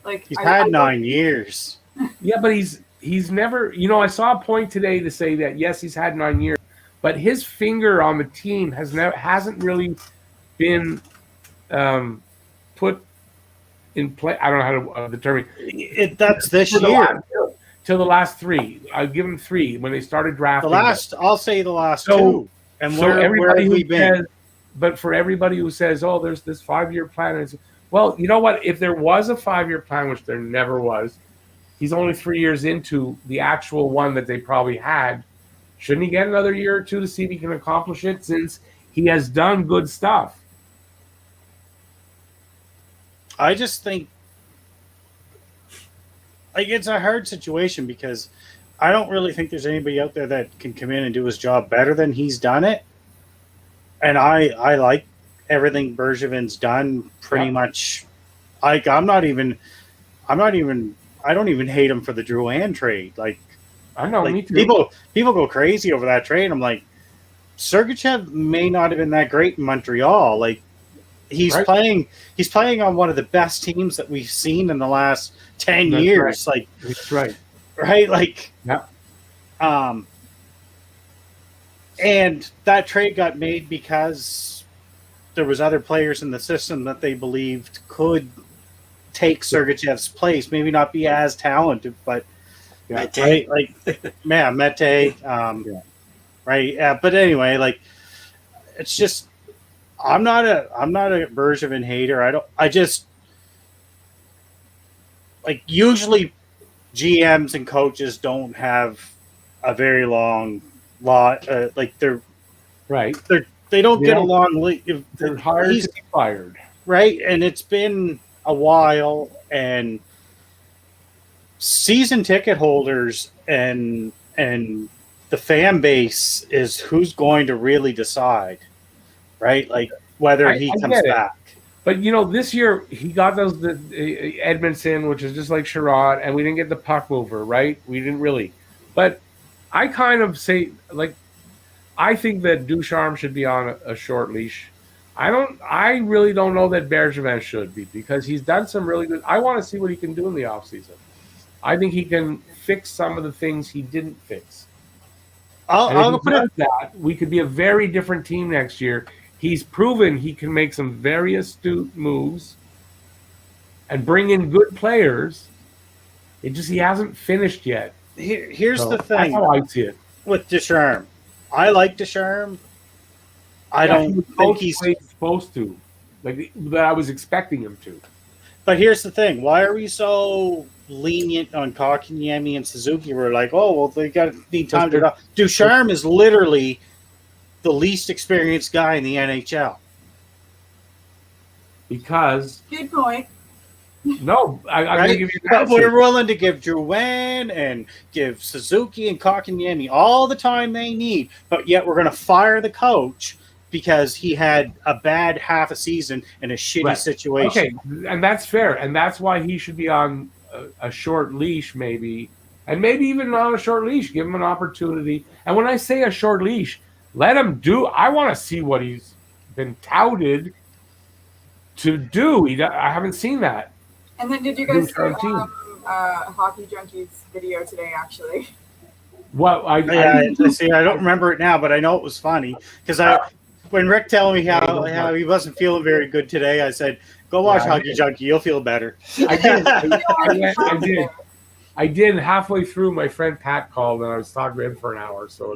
S2: Like
S3: he's had 9 years.
S1: Yeah, but he's never. I saw a point today to say that yes, he's had 9 years, but his finger on the team hasn't really been put in play. I don't know how to determine
S3: it. That's this year.
S1: Till the last 3, I give him 3 when they started drafting.
S3: I'll say the last 2. And where have we been?
S1: But for everybody who says, "Oh, there's this 5-year plan," well, you know what? If there was a 5-year plan, which there never was, he's only 3 years into the actual one that they probably had. Shouldn't he get another year or 2 to see if he can accomplish it, since he has done good stuff?
S3: I just think it's a hard situation because I don't really think there's anybody out there that can come in and do his job better than he's done it. And I like everything Bergevin's done pretty much. I don't even hate him for the Drouin trade. Like,
S1: I know, me too.
S3: People go crazy over that trade. I'm like, Sergachev may not have been that great in Montreal. Like, he's playing on one of the best teams that we've seen in the last 10 years.
S1: Right.
S3: Like,
S1: that's right.
S3: Right? Like,
S1: yeah.
S3: And that trade got made because there was other players in the system that they believed could take Sergachev's place. Maybe not be as talented, but
S4: Mete.
S3: Right? Like, Mete. Right? Yeah. But anyway, like, it's just I'm not a Bergevin hater. I just like usually GMs and coaches don't have a very long lot. Like
S1: Right.
S3: they don't get
S1: don't-
S3: along.
S1: They're hired to be fired.
S3: Right, and it's been a while, and season ticket holders and the fan base is who's going to really decide, right? Like whether he comes back.
S1: But this year he got the Edmondson, which is just like Sherrod, and we didn't get the puck mover, right? We didn't really. But I kind of say, like, I think that Ducharme should be on a short leash. I really don't know that Bergevin should be, because he's done some really good. I want to see what he can do in the offseason. I think he can fix some of the things he didn't fix.
S3: I'll
S1: put it that we could be a very different team next year. He's proven he can make some very astute moves and bring in good players. He hasn't finished yet.
S3: Here's the thing.
S1: That's how I see it
S3: with Ducharme. I like Ducharme. I don't think he's
S1: supposed to, like that. I was expecting him to.
S3: But here's the thing: why are we so lenient on Kotkaniemi and Suzuki? We're like, oh well, they need time to. Ducharme is literally the least experienced guy in the NHL.
S2: Because good point.
S1: No, I'm going to give you
S3: that. But we're willing to give Drouin and give Suzuki and Kotkaniemi all the time they need, but yet we're going to fire the coach because he had a bad half a season in a shitty situation.
S1: Okay, and that's fair, and that's why he should be on a short leash, maybe, and maybe even on a short leash. Give him an opportunity. And when I say a short leash, let him do. I want to see what he's been touted to do. I haven't seen that.
S2: And then, did you guys see Hockey Junkies video today? Actually,
S1: what?
S3: I don't remember it now, but I know it was funny because when Rick told me how he wasn't feeling very good today, I said, "Go watch Hockey Junkie. You'll feel better."
S1: I did. I did. Halfway through, my friend Pat called, and I was talking to him for an hour. So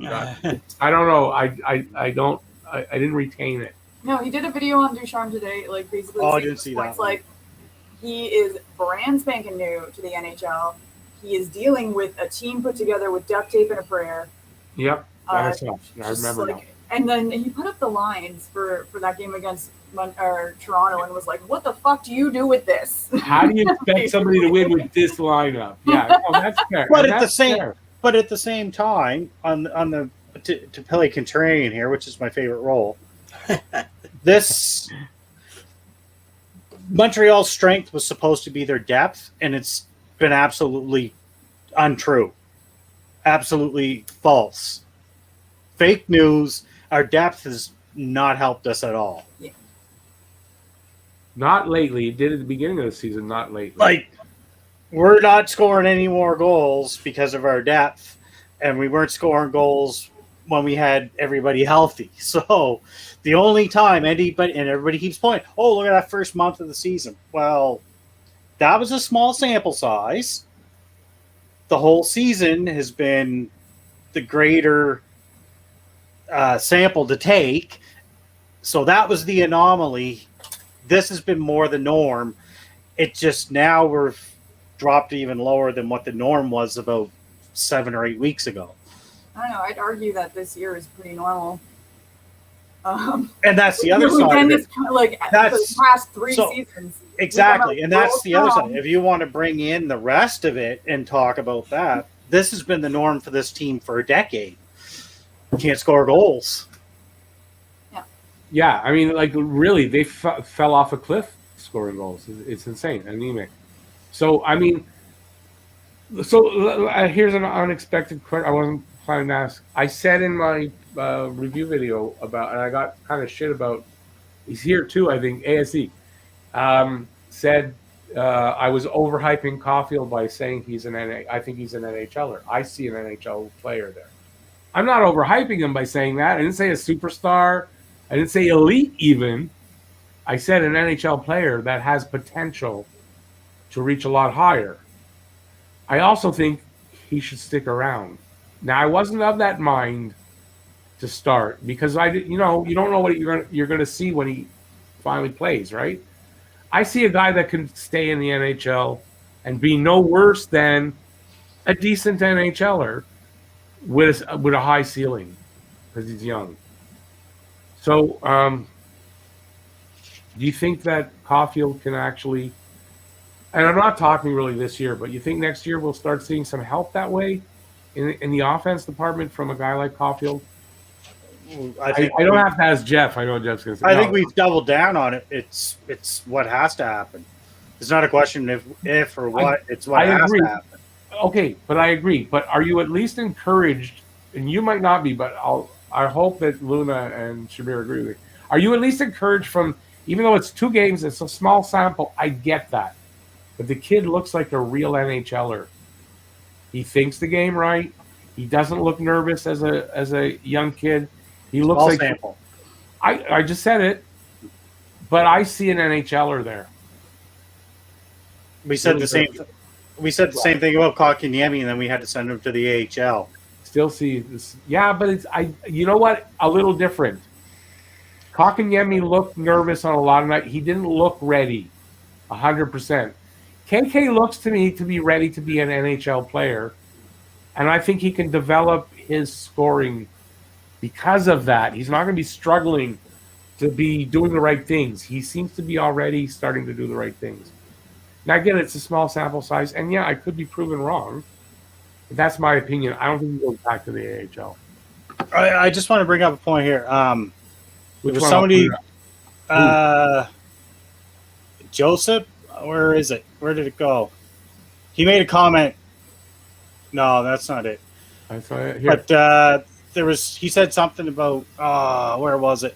S1: I don't know. I didn't retain it.
S2: No, he did a video on Ducharme today, like basically.
S3: Oh, I didn't see that.
S2: Like he is brand spanking new to the NHL. He is dealing with a team put together with duct tape and a prayer.
S1: Yep, I remember now.
S2: And then he put up the lines for that game against Toronto and was like, "What the fuck do you do with this?
S1: How do you expect somebody to win with this lineup?" Yeah, that's fair.
S3: But at the same time, on the to play contrarian here, which is my favorite role, this Montreal's strength was supposed to be their depth, and it's been absolutely untrue, absolutely false, fake news. Our depth has not helped us at all.
S2: Yeah.
S1: Not lately. It did at the beginning of the season. Not lately.
S3: Like, we're not scoring any more goals because of our depth, and we weren't scoring goals when we had everybody healthy. So the only time everybody keeps pointing, oh, look at that first month of the season. Well, that was a small sample size. The whole season has been the greater sample to take. So that was the anomaly. This has been more the norm. It just now we're dropped even lower than what the norm was about 7 or 8 weeks ago.
S2: I don't know. I'd argue that this year is pretty normal.
S3: And that's the other side of it.
S2: That's the past 3 seasons.
S3: Exactly. And that's the other side. If you want to bring in the rest of it and talk about that, this has been the norm for this team for a decade. Can't score goals.
S1: Yeah, I mean, like, really, they fell off a cliff scoring goals. It's insane, anemic. So, I mean, here's an unexpected question I wasn't planning to ask. I said in my review video about, and I got kind of shit about, he's here too, I think, ASE, said I was overhyping Caulfield by saying I think he's an NHLer. I see an NHL player there. I'm not overhyping him by saying that. I didn't say a superstar. I didn't say elite even. I said an NHL player that has potential to reach a lot higher. I also think he should stick around. Now, I wasn't of that mind to start because you don't know what you're gonna see when he finally plays, right? I see a guy that can stay in the NHL and be no worse than a decent NHLer with a high ceiling because he's young. So, do you think that Caulfield can actually? And I'm not talking really this year, but you think next year we'll start seeing some help that way in the offense department from a guy like Caulfield? I don't have to ask Jeff. I know Jeff's going to say.
S3: I think we've doubled down on it. It's what has to happen. It's not a question if or what. It's what has to happen.
S1: Okay, but I agree. But are you at least encouraged? And you might not be, but I hope that Luna and Shamir agree with me. Are you at least encouraged from, even though it's 2 games, it's a small sample, I get that. But the kid looks like a real NHLer. He thinks the game right. He doesn't look nervous as a young kid. He looks
S3: small
S1: like
S3: sample.
S1: I just said it, but I see an NHLer there.
S3: We said the same. We said the same thing about Kotkaniemi, and then we had to send him to the AHL.
S1: Still see this, yeah, but you know what? A little different. Kotkaniemi looked nervous on a lot of nights. He didn't look ready, 100%. KK looks to me to be ready to be an NHL player, and I think he can develop his scoring because of that. He's not going to be struggling to be doing the right things. He seems to be already starting to do the right things. Now, again, it's a small sample size, and yeah, I could be proven wrong. But that's my opinion. I don't think he goes back to the AHL.
S3: I just want to bring up a point here.
S1: Which
S3: was
S1: one?
S3: somebody, Joseph, where is it? Where did it go? He made a comment. No, that's not it.
S1: I saw it here.
S3: But he said something about, where was it?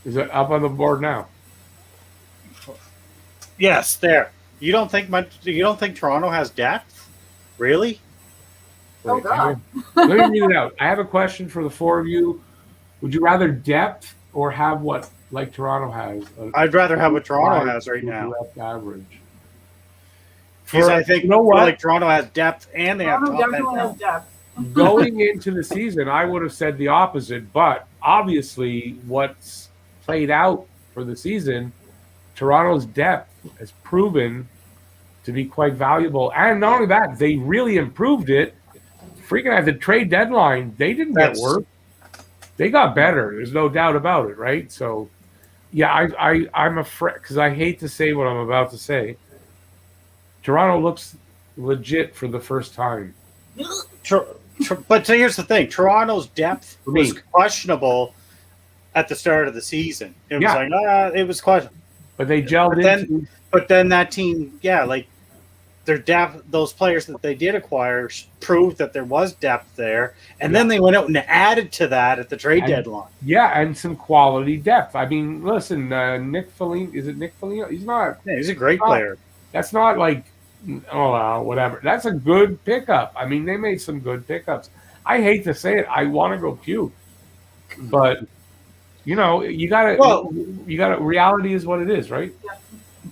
S1: Is it up on the board now?
S3: Yes, there. You don't think Toronto has depth? Really?
S2: Oh, God.
S1: Let me read it out. I have a question for the 4 of you. Would you rather depth or have what like Toronto has?
S3: I'd rather have what Toronto has right now.
S1: Average.
S3: Because I think like Toronto has depth and they
S2: Toronto
S3: have top
S2: definitely has
S3: end.
S2: depth.
S1: Going into the season, I would have said the opposite, but obviously what's played out for the season, Toronto's depth has proven to be quite valuable. And not only that, they really improved it. Freaking at the trade deadline, they didn't get worse. They got better. There's no doubt about it, right? So, yeah, I'm afraid, because I hate to say what I'm about to say. Toronto looks legit for the first time.
S3: But here's the thing. Toronto's depth was questionable at the start of the season. It was like, it was questionable.
S1: But they gelled
S3: But then that team, like their depth, those players that they did acquire proved that there was depth there. And then they went out and added to that at the trade deadline.
S1: Yeah, and some quality depth. I mean, listen, Nick Foligno, is it Nick Foligno? He's not.
S3: Yeah, he's a great player.
S1: That's not like, whatever. That's a good pickup. I mean, they made some good pickups. I hate to say it. I want to go puke. But, you gotta, reality is what it is, right?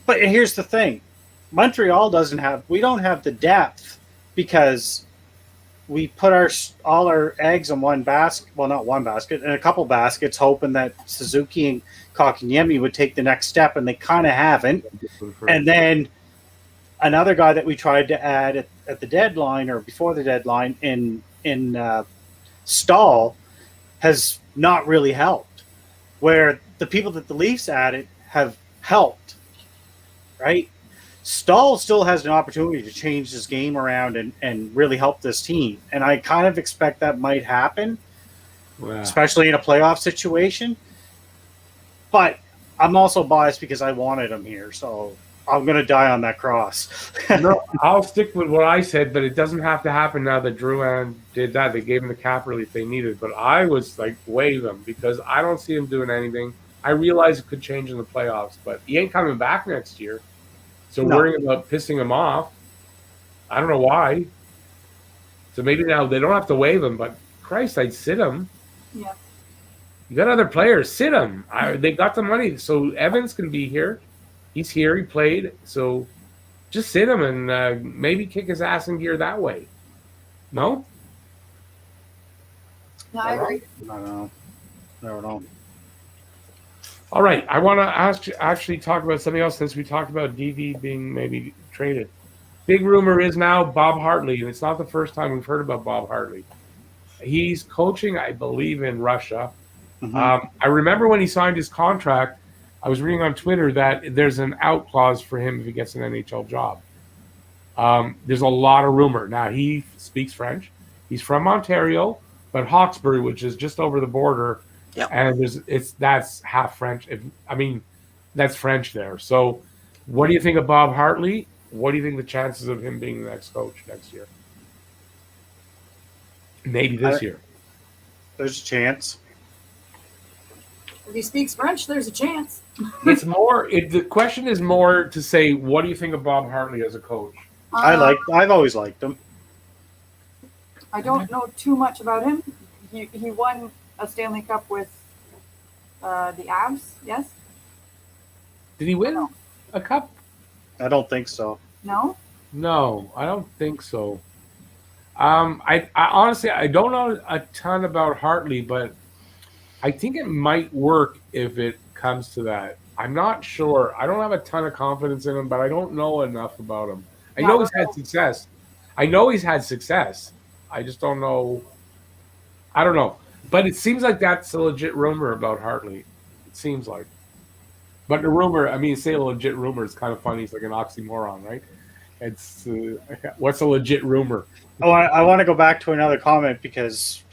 S3: But here's the thing. Montreal we don't have the depth because we put all our eggs in one basket. Well, not one basket, in a couple baskets, hoping that Suzuki and Kotkaniemi would take the next step, and they kind of haven't. And then another guy that we tried to add at the deadline or before the deadline in Stahl has not really helped. Where the people that the Leafs added have helped, right? Stahl still has an opportunity to change his game around and really help this team. And I kind of expect that might happen, especially in a playoff situation. But I'm also biased because I wanted him here. So I'm going to die on that cross.
S1: No, I'll stick with what I said, but it doesn't have to happen now that Drouin did that. They gave him the cap relief they needed. But I was like, waive him because I don't see him doing anything. I realize it could change in the playoffs, but he ain't coming back next year. So worrying about pissing him off, I don't know why. So maybe now they don't have to waive him, but Christ, I'd sit him.
S2: Yeah.
S1: You got other players, sit him. They got the money, so Evans can be here. He's here, he played, so just sit him and maybe kick his ass in gear that way. No?
S2: No, I agree.
S3: I don't know. I don't know.
S1: All right, I want to actually talk about something else since we talked about DV being maybe traded. Big rumor is now Bob Hartley, and it's not the first time we've heard about Bob Hartley. He's coaching, I believe, in Russia.
S3: Mhm.
S1: I remember when he signed his contract, I was reading on Twitter that there's an out clause for him if he gets an NHL job. There's a lot of rumor. Now, he speaks French. He's from Ontario, but Hawkesbury, which is just over the border,
S4: Yep.
S1: and that's half French. That's French there. So, what do you think of Bob Hartley? What do you think the chances of him being the next coach next year? Maybe this year.
S3: There's a chance.
S2: If he speaks French, there's a chance.
S1: It's more. The question is more to say, what do you think of Bob Hartley as a coach?
S3: I've always liked him.
S2: I don't know too much about him. He won a Stanley Cup with the Habs. Yes.
S1: Did he win a cup?
S3: I don't think so.
S2: No.
S1: No, I don't think so. I honestly I don't know a ton about Hartley, but I think it might work if it comes to that. I'm not sure. I don't have a ton of confidence in him, but I don't know enough about him. I know he's had success. I just don't know. I don't know. But it seems like that's a legit rumor about Hartley. It seems like. But the rumor, I mean, say a legit rumor is kind of funny. It's like an oxymoron, right? It's what's a legit rumor?
S3: Oh, I want to go back to another comment because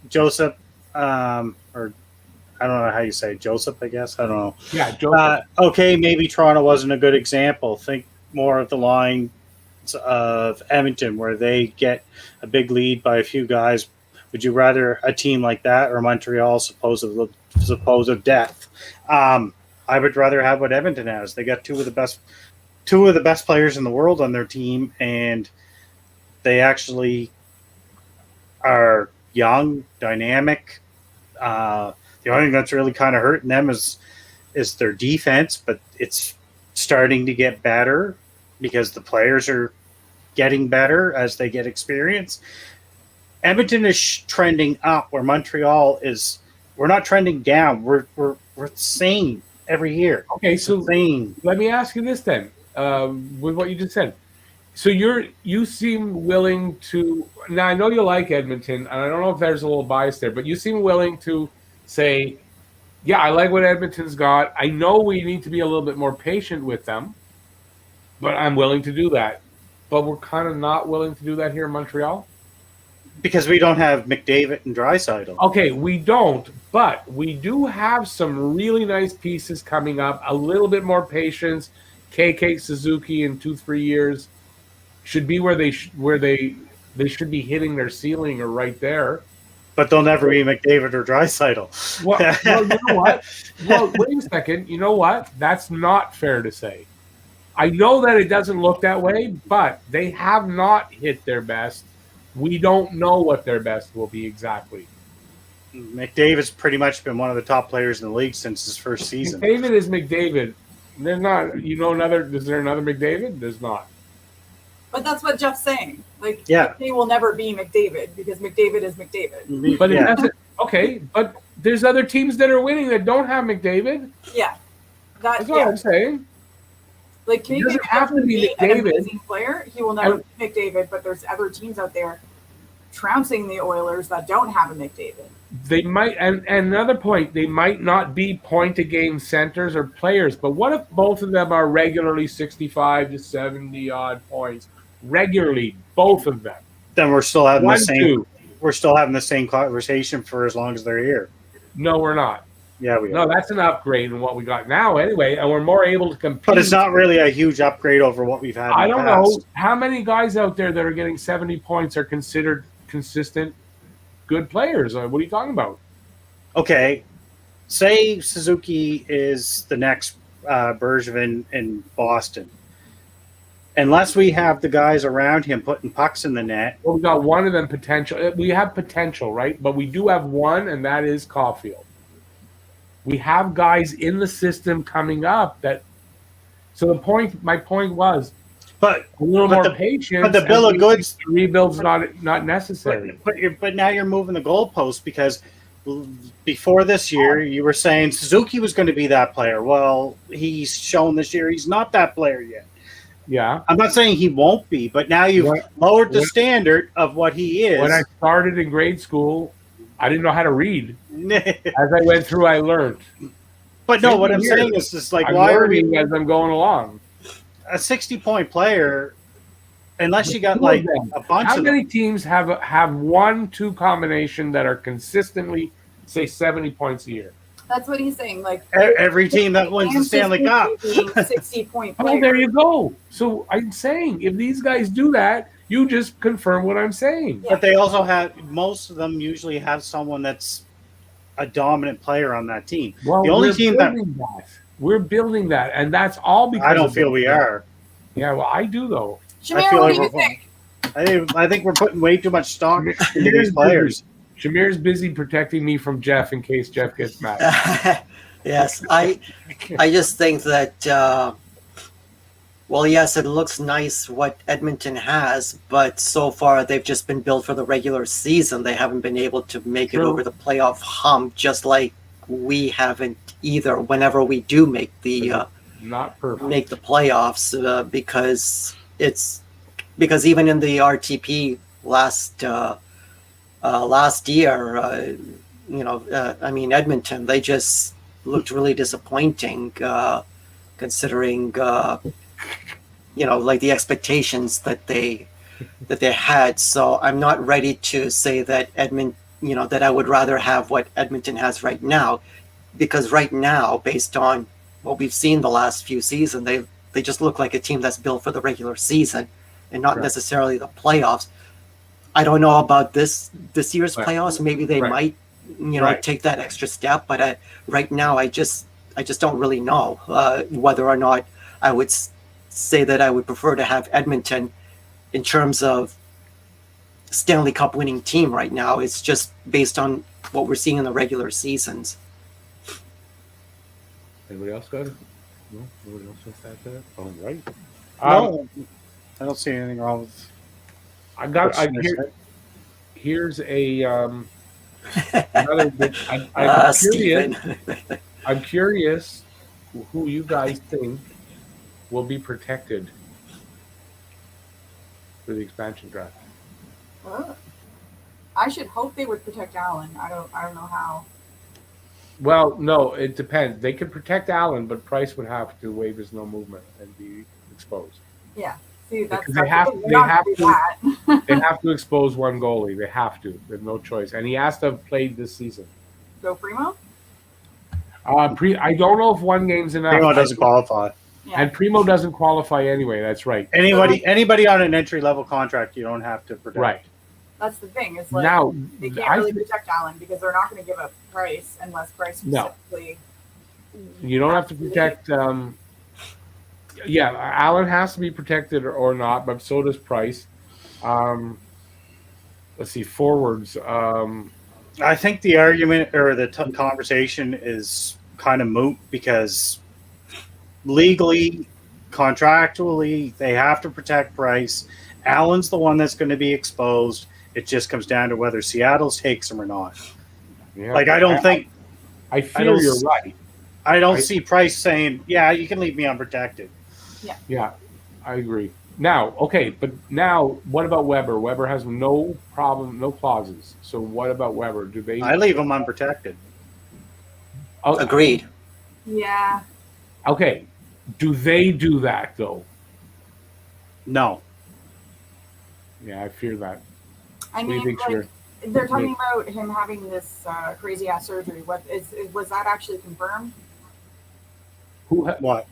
S3: Joseph, or I don't know how you say it, Joseph, I guess. I don't know.
S1: Yeah, Joseph.
S3: Okay, maybe Toronto wasn't a good example. Think more of the line of Edmonton where they get a big lead by a few guys. Would you rather a team like that or Montreal supposed death? I would rather have what Edmonton has. They got two of the best players in the world on their team, and they actually are young, dynamic. The only thing that's really kind of hurting them is their defense, but it's starting to get better because the players are getting better as they get experience. Edmonton is trending up, where Montreal is. We're not trending down. We're same every year.
S1: Okay, so let me ask you this then, with what you just said. So you seem willing to. Now I know you like Edmonton, and I don't know if there's a little bias there, but you seem willing to say, "Yeah, I like what Edmonton's got. I know we need to be a little bit more patient with them, but I'm willing to do that." But we're kind of not willing to do that here in Montreal.
S3: Because we don't have McDavid and Draisaitl.
S1: Okay, we don't, but we do have some really nice pieces coming up. A little bit more patience. KK Suzuki in 2-3 years should be where they should be hitting their ceiling or right there.
S3: But they'll never be McDavid or Draisaitl.
S1: Well, you know what? Well, wait a second. You know what? That's not fair to say. I know that it doesn't look that way, but they have not hit their best. We don't know what their best will be exactly.
S3: McDavid's pretty much been one of the top players in the league since his first season.
S1: McDavid is McDavid. There's not, is there another McDavid? There's not.
S2: But that's what Jeff's saying. Like,
S3: yeah,
S2: he will never be McDavid because McDavid is McDavid.
S1: But it doesn't. Okay, but there's other teams that are winning that don't have McDavid.
S2: Yeah,
S1: that's what I'm saying.
S2: Like, he doesn't have to be an amazing player. He will never be McDavid, but there's other teams out there trouncing the Oilers that don't have a McDavid.
S1: They might, and another point, they might not be point-a-game centers or players, but what if both of them are regularly 65 to 70-odd points? Regularly, both of them.
S3: Then we're still having We're still having the same conversation for as long as they're here.
S1: No, we're not.
S3: Yeah, we are.
S1: No, that's an upgrade in what we got now anyway, and we're more able to compete.
S3: But it's not really a huge upgrade over what we've had in the past.
S1: Know how many guys out there that are getting 70 points are considered consistent good players. What are you talking about?
S3: Okay, say Suzuki is the next Bergevin in Boston. Unless we have the guys around him putting pucks in the net.
S1: Well, we got one of them potential. We have potential, right? But we do have one, and that is Caulfield. We have guys in the system coming up that. So my point was.
S3: But
S1: a little
S3: But
S1: more
S3: the-
S1: patience.
S3: but the bill of
S1: and
S3: goods-
S1: the rebuild's not necessary.
S3: but now you're moving the goalpost because before this year you were saying Suzuki was going to be that player. Well, he's shown this year he's not that player yet.
S1: Yeah.
S3: I'm not saying he won't be, but now you've lowered the
S1: when-
S3: standard of what he is.
S1: When I started in grade school, I didn't know how to read. As I went through, I learned.
S3: But no,
S1: Same
S3: what I'm
S1: here.
S3: saying is just like,
S1: I'm
S3: why are we
S1: learning as I'm going along.
S3: a 60-point player unless you got
S1: Two
S3: like
S1: of them.
S3: a bunch
S1: How
S3: of them?
S1: many teams have 1-2 combination that are consistently, say, 70 points a year?
S2: That's what he's saying. Like
S3: Every team that wins the Stanley Cup.
S2: 60-point
S1: Oh,
S2: player.
S1: there you go. So I'm saying, if these guys do that, you just confirm what I'm saying.
S3: But they also have, most of them usually have someone that's a dominant player on that team.
S1: Well,
S3: The only
S1: we're
S3: team that-
S1: building that. We're building that, and that's all because
S3: I don't
S1: of
S3: feel
S1: them.
S3: we are.
S1: Yeah, well, I do though.
S2: Shamir,
S3: feel
S2: what
S3: like
S2: do you
S3: we're-
S2: think?
S3: I think we're putting way too much stock into
S1: Shamir's
S3: these players.
S1: Shamir's busy protecting me from Jeff in case Jeff gets mad.
S4: Yes, I just think that well, yes, it looks nice what Edmonton has, but so far they've just been built for the regular season. They haven't been able to make it
S1: True.
S4: over the playoff hump, just like we haven't either. Whenever we do make the
S1: Not perfect.
S4: make the playoffs, because even in the RTP last year, I mean Edmonton, they just looked really disappointing, considering like the expectations that they had. So I'm not ready to say that that I would rather have what Edmonton has right now, because right now, based on what we've seen the last few seasons, they just look like a team that's built for the regular season and not
S1: Right.
S4: necessarily the playoffs. I don't know about this year's
S1: Right.
S4: playoffs. Maybe they
S1: Right.
S4: might,
S1: Right.
S4: take that extra step. But right now, I just don't really know whether or not I would say that I would prefer to have Edmonton in terms of Stanley Cup winning team right now. It's just based on what we're seeing in the regular seasons.
S1: Anybody else got it? No? Nobody else has that? Oh, right.
S3: No, I don't see anything wrong with
S1: Here's a another bit. I'm curious.
S4: Stephen.
S1: I'm curious who you guys think will be protected for the expansion draft.
S2: I should hope they would protect Allen. I don't know how.
S1: Well, no, it depends. They could protect Allen, but Price would have to waive his no movement and be exposed.
S2: Yeah. See, that's
S1: Because they have
S2: they're not gonna do that.
S1: They have to expose one goalie. They have to. There's no choice. And he has to have played this season.
S2: Go Primo?
S1: I don't know if one game's enough.
S3: Primo doesn't qualify.
S2: Yeah.
S1: And Primo doesn't qualify anyway. That's right.
S3: Anybody on an entry-level contract, you don't have to protect.
S1: Right.
S2: That's the thing. It's like
S1: Now,
S2: they can't
S1: I
S2: really
S1: think
S2: protect Allen because they're not going to give up Price unless Price
S1: No.
S2: specifically.
S1: you don't have to protect. Yeah, Allen has to be protected or not, but so does Price. Let's see, forwards.
S3: I think the argument or the conversation is kind of moot because legally, contractually, they have to protect Price. Allen's the one that's going to be exposed. It just comes down to whether Seattle takes him or not.
S1: Yeah,
S3: Like, I don't think
S1: I feel you're right.
S3: I don't see Price saying, "Yeah, you can leave me unprotected."
S1: Yeah, I agree. Now, okay, but now what about Weber? Weber has no problem, no clauses. So what about Weber? Do they?
S3: I leave him unprotected.
S1: Oh,
S4: Agreed.
S2: Yeah.
S1: okay, do they do that though?
S3: No,
S1: Yeah, I fear that.
S2: I
S1: What do you
S2: mean,
S1: think, Shamir?
S2: they're talking about him having this crazy ass surgery. Was that actually confirmed?
S3: what?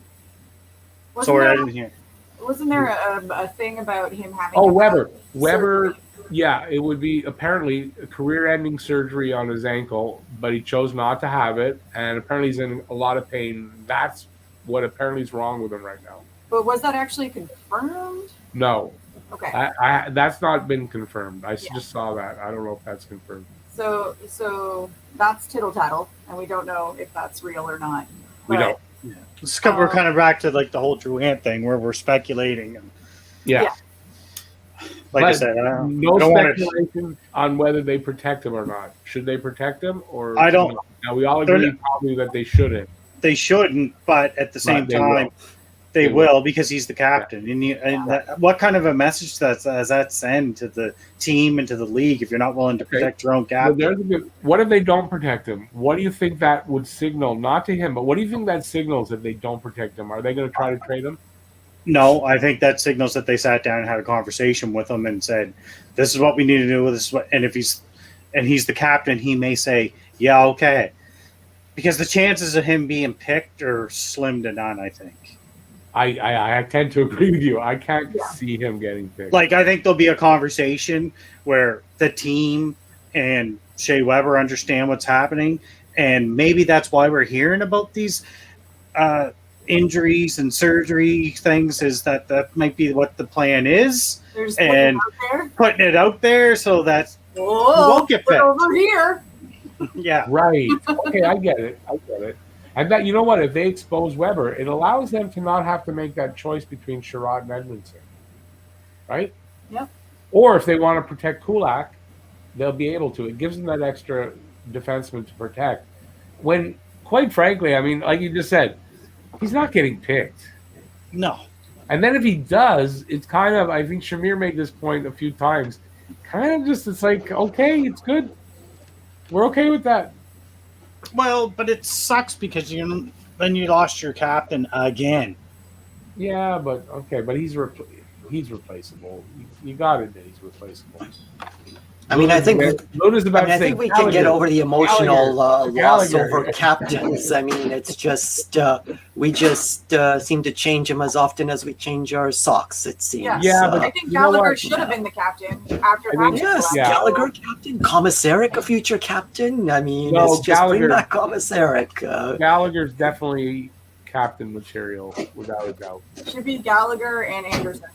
S2: Wasn't
S3: Sorry, I
S2: there,
S3: didn't hear.
S2: wasn't there a thing about him having?
S1: Oh,
S2: to
S1: Weber.
S2: have
S1: Weber.
S2: surgery?
S1: Yeah, it would be apparently a career-ending surgery on his ankle, but he chose not to have it, and apparently he's in a lot of pain. That's what apparently is wrong with him right now.
S2: But was that actually confirmed?
S1: No,
S2: Okay.
S1: that's not been confirmed. I
S2: Yeah.
S1: just saw that. I don't know if that's confirmed.
S2: So that's tittle tattle, and we don't know if that's real or not.
S1: We
S2: But
S1: don't.
S3: We're kind of back to like the whole Drouin thing where we're speculating. And
S1: Yeah.
S2: Yeah.
S3: Like I
S1: But
S3: said,
S1: no
S3: I don't want to.
S1: speculation on whether they protect him or not. Should they protect him or
S3: I don't-
S1: Now we all
S3: they're
S1: agree
S3: not-
S1: probably that they shouldn't.
S3: They shouldn't, but at the same
S1: But they
S3: time,
S1: will.
S3: they
S1: They
S3: will because he's the captain. And what kind of a message does that send to the team and to the league if you're not willing to protect your own
S1: Well,
S3: captain?
S1: what if they don't protect him? What do you think that would signal? Not to him, but what do you think that signals if they don't protect him? Are they going to try to trade him?
S3: No, I think that signals that they sat down and had a conversation with him and said, "This is what we need to do. This is what." And if he's the captain, he may say, "Yeah, okay," because the chances of him being picked are slim to none. I think.
S1: I tend to agree with you. I can't see him getting picked.
S3: Like, I think there'll be a conversation where the team and Shea Weber understand what's happening, and maybe that's why we're hearing about these injuries and surgery things. Is that might be what the plan is,
S2: There's
S3: and putting it out there so that won't get picked.
S2: over here.
S3: Yeah,
S1: Right. Okay, I get it. And that, you know what? If they expose Weber, it allows them to not have to make that choice between Sherrod and Edmondson. Right?
S2: Yep.
S1: Or if they want to protect Kulak, they'll be able to. It gives them that extra defenseman to protect. When, quite frankly, I mean, like you just said, he's not getting picked.
S3: no.
S1: And then if he does, it's kind of, I think Shamir made this point a few times, kind of just, it's like, okay, it's good. We're okay with that.
S3: Well, but it sucks because then you lost your captain again.
S1: Yeah, but okay, but he's replaceable. You got to admit he's replaceable.
S4: I mean, I think
S1: Luna's about to
S4: I
S1: say
S4: think we can get
S1: Gallagher.
S4: over the emotional loss
S1: Gallagher.
S4: over captains. I mean, it's just we just seem to change them as often as we change our socks. It seems.
S1: Yeah, but
S2: I think
S1: you know
S2: Gallagher
S1: what?
S2: should have been the captain after
S1: I mean,
S2: Patrick
S4: Yes,
S2: left.
S1: Yeah.
S4: Gallagher captain, Commissaric a future captain. I mean,
S1: No,
S4: it's just bring
S1: Gallagher-
S4: back Commissaric.
S1: Gallagher's definitely captain material, without a doubt.
S2: Should be Gallagher and Anderson.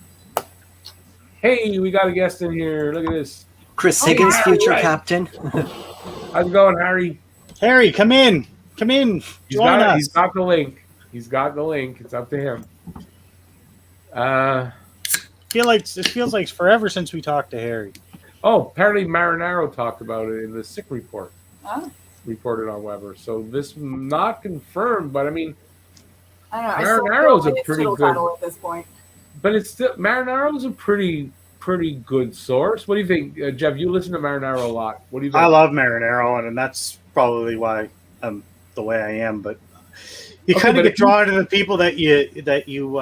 S1: Hey, we got a guest in here. Look at this.
S4: Chris
S2: Oh,
S4: Higgins,
S2: yeah,
S4: future
S1: right.
S4: captain.
S1: How's it going, Harry?
S3: Harry, come in. Join us.
S1: He's got the link. It's up to him.
S3: It feels like forever since we talked to Harry.
S1: Oh, apparently Marinaro talked about it in the sick report.
S2: Oh,
S1: Reported on Weber. So this not confirmed, but I mean,
S2: I don't know. I still
S1: Marinaro's
S2: feel
S1: a
S2: like it's
S1: pretty
S2: Tittle
S1: good-
S2: title at this point.
S1: but it's still Marinaro's a pretty good source. What do you think, Jeff? You listen to Marinaro a lot. What do you think?
S3: I love Marinaro, and that's probably why I'm the way I am. But you
S1: Okay,
S3: kind
S1: but
S3: of
S1: if
S3: get drawn to the people that you.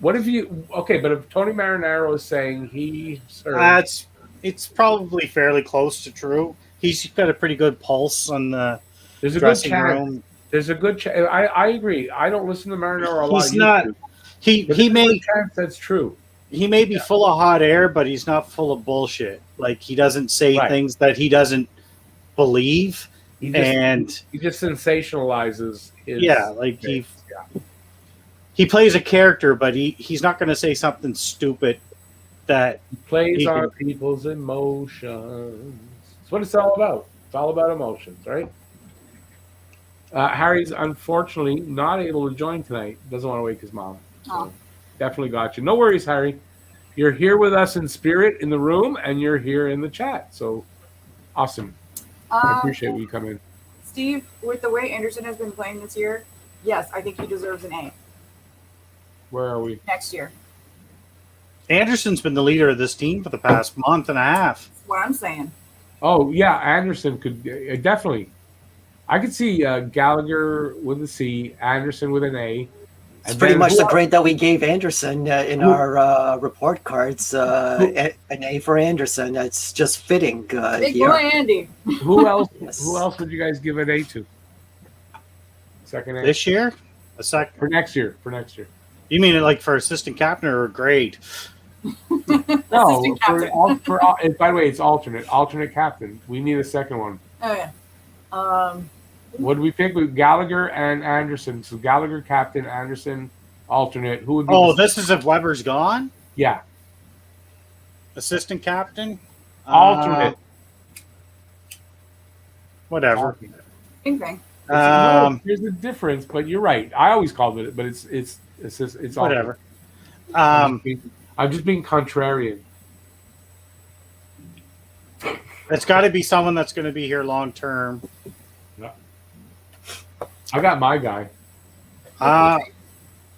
S1: What if you? Okay, but if Tony Marinaro is saying he served,
S3: It's probably fairly close to true. He's got a pretty good pulse on the
S1: there's a good
S3: dressing
S1: chance.
S3: room.
S1: There's a good chance. I agree. I don't listen to Marinaro a lot.
S3: He's not. He
S1: But
S3: he
S1: there's a
S3: may
S1: good chance that's true.
S3: he may be full of hot air, but he's not full of bullshit. Like, he doesn't say
S1: Right.
S3: things that he doesn't believe,
S1: He just
S3: and
S1: sensationalizes his.
S3: like he plays a character, but he's not going to say something stupid that
S1: He plays
S3: He
S1: on
S3: can-
S1: people's emotions. That's what it's all about. It's all about emotions, right? Harry's unfortunately not able to join tonight. Doesn't want to wake his mom. So
S2: Oh.
S1: definitely got you. No worries, Harry. You're here with us in spirit in the room, and you're here in the chat. So awesome. I appreciate when you come in.
S2: Steve, with the way Anderson has been playing this year, yes, I think he deserves an A
S1: Where are we?
S2: next year.
S3: Anderson's been the leader of this team for the past month and a half.
S2: That's what I'm saying.
S1: Oh, yeah, Anderson could definitely. I could see Gallagher with a C, Anderson with an A.
S4: It's
S1: and
S4: pretty
S1: then
S4: much
S1: who
S4: the
S1: else?
S4: grade that we gave Anderson in our report cards. An A for Anderson. That's just fitting
S2: Big
S4: here.
S2: boy Andy.
S1: Who else?
S4: Yes.
S1: Who else would you guys give an A to? Second A
S3: This year,
S1: for next year. For next year.
S3: you mean like for assistant captain or grade?
S1: No,
S2: Assistant captain.
S1: by the way, it's alternate captain. We need a second one.
S2: Oh yeah.
S1: What did we pick with Gallagher and Anderson? So Gallagher captain, Anderson alternate. Who would be?
S3: Oh,
S1: the-
S3: this is if Weber's gone.
S1: yeah,
S3: Assistant captain,
S1: alternate.
S3: whatever.
S1: Alternate.
S2: Same thing.
S1: There's a difference, but you're right. I always called it, but it's alternate.
S3: Whatever.
S1: I'm just being contrarian.
S3: It's got to be someone that's going to be here long term.
S1: I got my guy.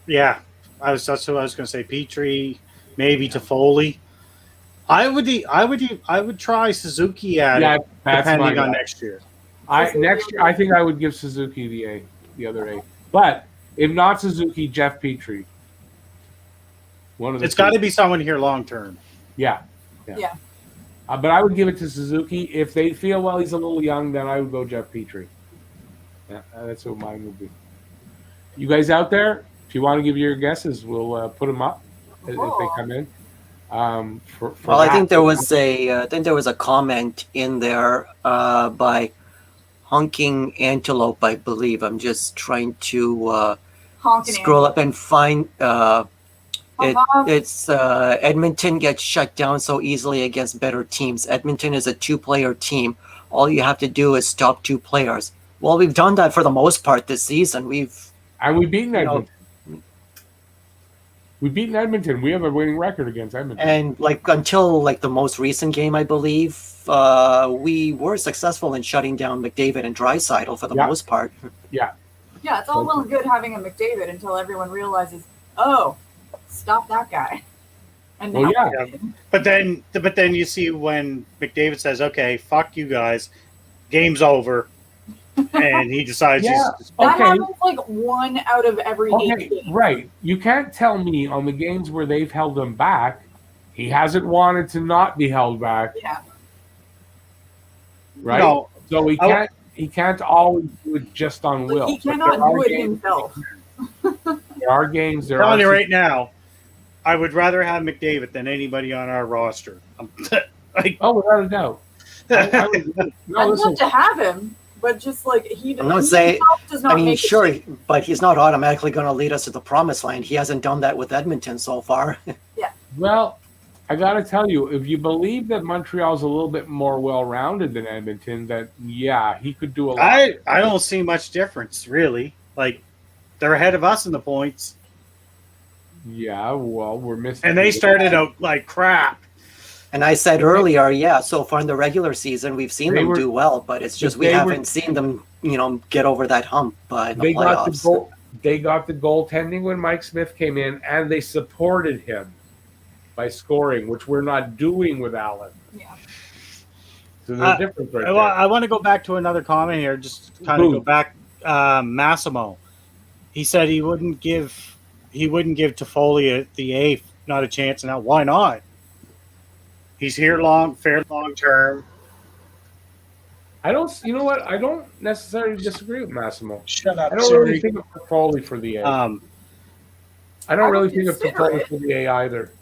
S3: Yeah, that's what I was going to say. Petrie, maybe Toffoli. I would try Suzuki at it, depending on next year.
S1: Next year, I think I would give Suzuki the other A. But if not Suzuki, Jeff Petrie.
S3: It's got to be someone here long term.
S1: Yeah. But I would give it to Suzuki. If they feel, well, he's a little young, then I would go Jeff Petrie. Yeah, that's what mine would be. You guys out there, if you want to give your guesses, we'll put them up if they come in.
S4: I think there was a comment in there by Honking Antelope, I believe. I'm just trying to scroll up and find. It's Edmonton gets shut down so easily against better teams. Edmonton is a 2-player team. All you have to do is stop 2 players. Well, we've done that for the most part this season. We've
S1: beaten Edmonton. We've beaten Edmonton. We have a winning record against Edmonton.
S4: And until the most recent game, I believe, we were successful in shutting down McDavid and Draisaitl for the most part.
S1: Yeah.
S2: Yeah, it's all well and good having a McDavid until everyone realizes, stop that guy. And
S3: but then you see when McDavid says, "Okay, fuck you guys, game's over," and he decides
S2: that happens 1 out of every 8 games.
S1: Right. You can't tell me on the games where they've held him back, he hasn't wanted to not be held back.
S2: Yeah.
S1: Right. No, so he can't always do it just on will.
S2: He cannot do it himself.
S1: There are games.
S3: I'm telling you right now, I would rather have McDavid than anybody on our roster.
S1: Without a doubt.
S2: I'd love to have him, but just he.
S4: I'm not saying. I mean, sure, but he's not automatically going to lead us to the promised land. He hasn't done that with Edmonton so far.
S2: Yeah.
S1: Well, I got to tell you, if you believe that Montreal's a little bit more well-rounded than Edmonton, that he could do a lot.
S3: I don't see much difference really. They're ahead of us in the points.
S1: Yeah, well, we're missing.
S3: And they started out like crap.
S4: And I said earlier, so far in the regular season, we've seen them do well, but it's just we haven't seen them, get over that hump in the playoffs.
S1: They got the goaltending when Mike Smith came in, and they supported him by scoring, which we're not doing with Allen.
S2: Yeah.
S1: So there's a difference right there.
S3: I want to go back to another comment here, just kind of go back. Massimo, he said he wouldn't give Toffoli the A, not a chance. Now, why not? He's here long term.
S1: I don't. You know what? I don't necessarily disagree with Massimo.
S3: Shut up.
S1: I don't really think of Toffoli for the A. I don't really think of Toffoli for the A either.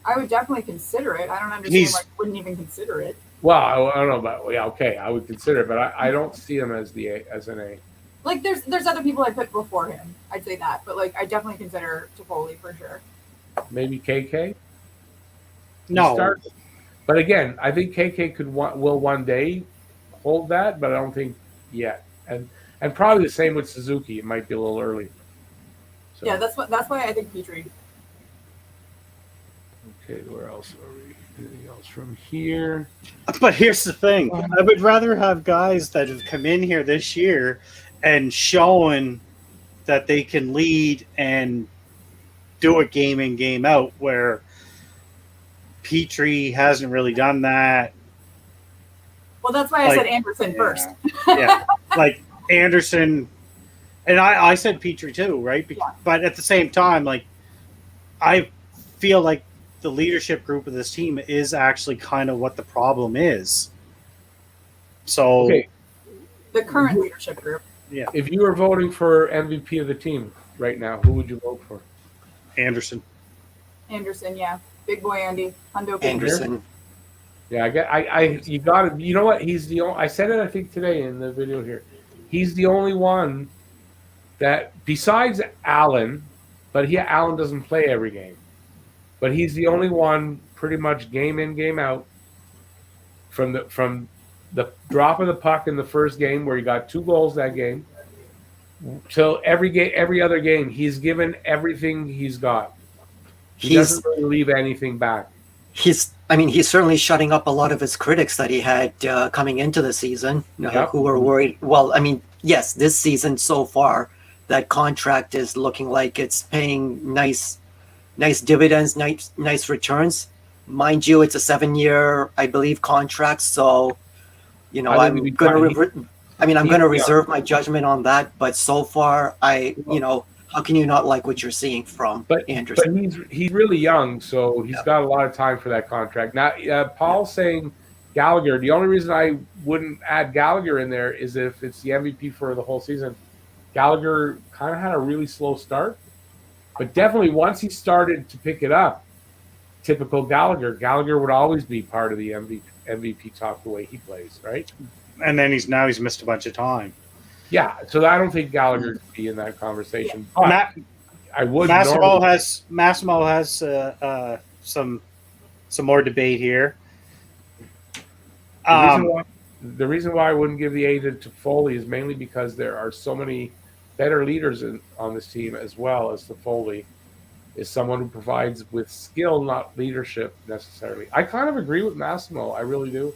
S2: I would definitely consider it. I don't understand why I wouldn't even consider it.
S1: Well, I don't know about. Yeah, okay, I would consider it, but I don't see him as an A.
S2: There's other people I put before him. I'd say that, but I definitely consider Toffoli for sure.
S1: Maybe KK.
S3: No,
S1: but again, I think KK will one day hold that, but I don't think yet. And probably the same with Suzuki. It might be a little early. So.
S2: Yeah, that's why I think Petrie.
S1: Okay, where else are we? Anything else from here?
S3: But here's the thing: I would rather have guys that have come in here this year and shown that they can lead and do it game in, game out, where Petrie hasn't really done that.
S2: Well, that's why I said Anderson first.
S3: Yeah, Anderson, and I said Petrie too, right? But at the same time, I feel like the leadership group of this team is actually kind of what the problem is. So,
S2: the current leadership group.
S3: Yeah.
S1: If you were voting for MVP of the team right now, who would you vote for?
S3: Anderson,
S2: yeah. Big boy Andy.
S4: Anderson.
S1: Yeah, you got it. You know what? He's the only. I said it, I think, today in the video here. He's the only one that, besides Allen, but Allen doesn't play every game. But he's the only one, pretty much game in, game out, from the drop of the puck in the first game where he got 2 goals that game, till every other game, he's given everything he's got. He doesn't really leave anything back.
S4: He's certainly shutting up a lot of his critics that he had coming into the season, who were worried. Well, I mean, yes, this season so far, that contract is looking like it's paying nice dividends, nice returns. Mind you, it's a 7-year, I believe, contract. So, I'm going to reserve my judgment on that. But so far, how can you not like what you're seeing from Anderson?
S1: But he's really young, so he's got a lot of time for that contract. Now, Paul's saying Gallagher. The only reason I wouldn't add Gallagher in there is if it's the MVP for the whole season. Gallagher kind of had a really slow start, but definitely once he started to pick it up, typical Gallagher. Gallagher would always be part of the MVP talk the way he plays, right?
S3: And then he's missed a bunch of time.
S1: Yeah, so I don't think Gallagher could be in that conversation.
S3: Yeah.
S1: I would.
S3: Massimo has some more debate here.
S1: The reason why I wouldn't give the A to Toffoli is mainly because there are so many better leaders on this team, as well as Toffoli is someone who provides with skill, not leadership necessarily. I kind of agree with Massimo. I really do.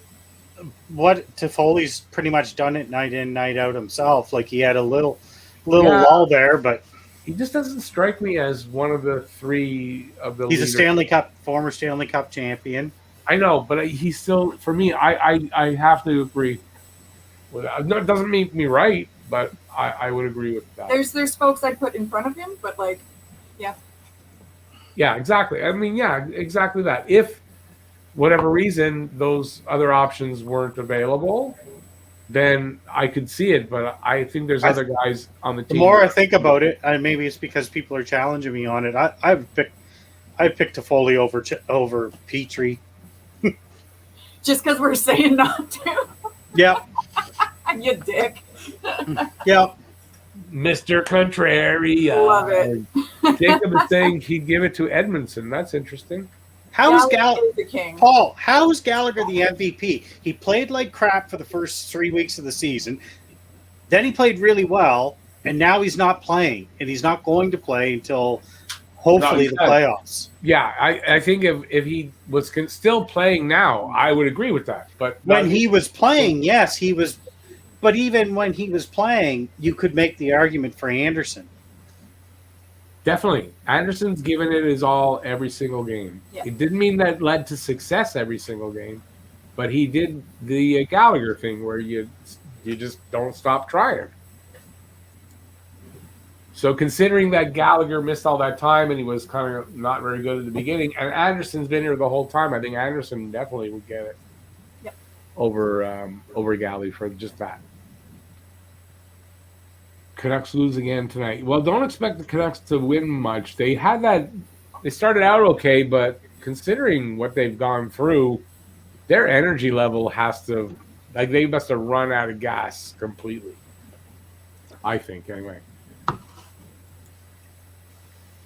S3: What Toffoli's pretty much done it night in, night out himself. Like he had a little lull there, but
S1: he just doesn't strike me as one of the three of the.
S3: He's
S1: leaders.
S3: former Stanley Cup champion.
S1: I know, but he's still, for me, I have to agree with that. No, it doesn't make me right, but I would agree with that.
S2: There's folks I'd put in front of him, but
S1: yeah, exactly. I mean, yeah, exactly that. If whatever reason those other options weren't available, then I could see it. But I think there's other guys on the team.
S3: The more I think about it, maybe it's because people are challenging me on it. I've picked Toffoli over Petrie.
S2: just because we're saying not to.
S3: Yeah.
S2: You dick.
S3: Yeah.
S1: Mr. Contrarian.
S2: Love it.
S1: Jacob is saying he'd give it to Edmondson. That's interesting.
S3: How is
S2: the king?
S3: Paul, how is Gallagher the MVP? He played like crap for the first 3 weeks of the season. Then he played really well, and now he's not playing, and he's not going to play until hopefully the playoffs.
S1: Yeah, I think if he was still playing now, I would agree with that. But
S3: when he was playing, yes, he was. But even when he was playing, you could make the argument for Anderson.
S1: Definitely. Anderson's given it his all every single game.
S2: Yeah.
S1: It didn't mean that led to success every single game, but he did the Gallagher thing where you just don't stop trying. So considering that Gallagher missed all that time and he was kind of not very good at the beginning, and Anderson's been here the whole time, I think Anderson definitely would get it over Galley for just that. Canucks lose again tonight. Well, don't expect the Canucks to win much. They started out okay, but considering what they've gone through, their energy level they must have run out of gas completely. I think, anyway.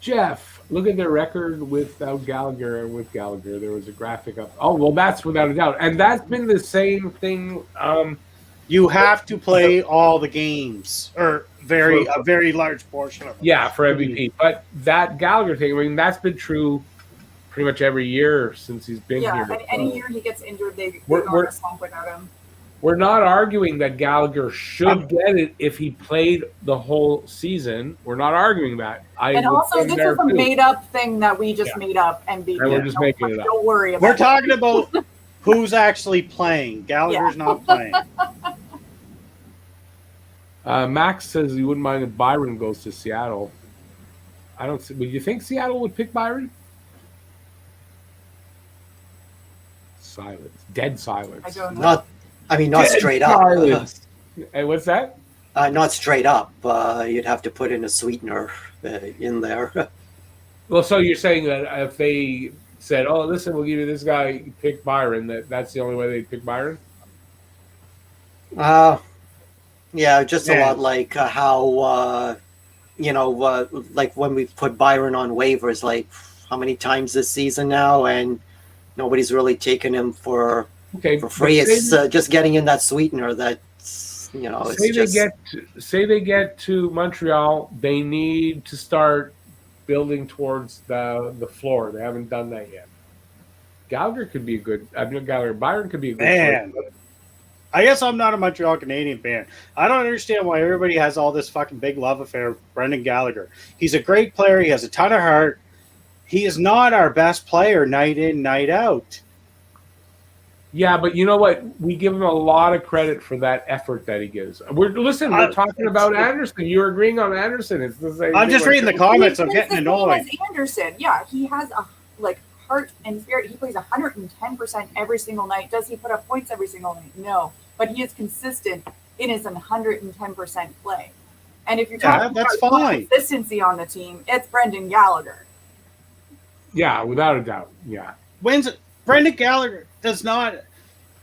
S1: Jeff, look at their record without Gallagher and with Gallagher. There was a graphic up. Oh, well, that's without a doubt. And that's been the same thing.
S3: You have to play all the games, or a very large portion of them.
S1: Yeah, for MVP. But that Gallagher thing, I mean, that's been true pretty much every year since he's been here.
S2: Yeah, any year he gets injured, they go on a slump without him.
S1: We're not arguing that Gallagher should get it if he played the whole season. We're not arguing that.
S2: And also, this is a made-up thing that we just made up and beat.
S1: And we're just making it up.
S2: Don't worry about
S3: it. We're talking about who's actually playing. Gallagher's not playing.
S1: Max says he wouldn't mind if Byron goes to Seattle. I don't see. Would you think Seattle would pick Byron? Silence. Dead silence.
S2: I don't know.
S4: Not straight up.
S1: Hey, what's that?
S4: Not straight up. You'd have to put in a sweetener in there.
S1: Well, so you're saying that if they said, "Oh, listen, we'll give you this guy, pick Byron," that's the only way they'd pick Byron?
S4: Yeah, just a lot like how like when we put Byron on waivers, like how many times this season now, and nobody's really taken him for free. It's just getting in that sweetener that
S1: Say they get to Montreal, they need to start building towards the floor. They haven't done that yet. Gallagher could be a good. Byron could be a good
S3: Man.
S1: choice.
S3: I guess I'm not a Montreal Canadian fan. I don't understand why everybody has all this fucking big love affair with Brendan Gallagher. He's a great player. He has a ton of heart. He is not our best player night in, night out.
S1: Yeah, but you know what? We give him a lot of credit for that effort that he gives. We're talking about Anderson. You're agreeing on Anderson. It's the same.
S3: I'm just reading the comments. I'm getting annoyed.
S2: Anderson, yeah, he has a heart and spirit. He plays 110% every single night. Does he put up points every single night? No, but he is consistent in his 110% play. And if you're talking
S3: that's
S2: about
S3: fine.
S2: Consistency on the team, it's Brendan Gallagher.
S1: Yeah, without a doubt. Yeah.
S3: Brendan Gallagher does not.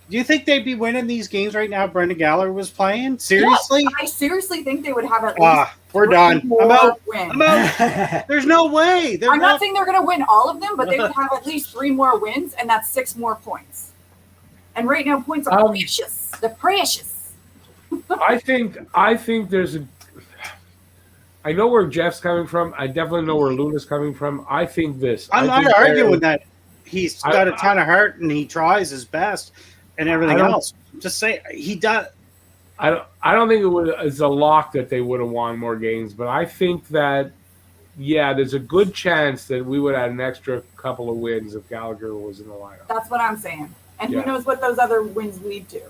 S3: Do you think they'd be winning these games right now if Brendan Gallagher was playing? Seriously?
S2: Yes, I seriously think they would have at least
S3: we're done. I'm out.
S2: Wins.
S3: I'm out. There's no way.
S2: I'm not saying they're going to win all of them, but they would have at least 3 more wins, and that's 6 more points. And right now, points are precious. They're precious.
S1: I think there's a. I know where Jeff's coming from. I definitely know where Luna's coming from. I think this.
S3: I'm not arguing that he's got a ton of heart and he tries his best and everything else. Just say he does.
S1: I don't think it's a lock that they would have won more games, but I think that there's a good chance that we would have an extra couple of wins if Gallagher was in the lineup.
S2: That's what I'm saying. And who knows what those other wins lead to.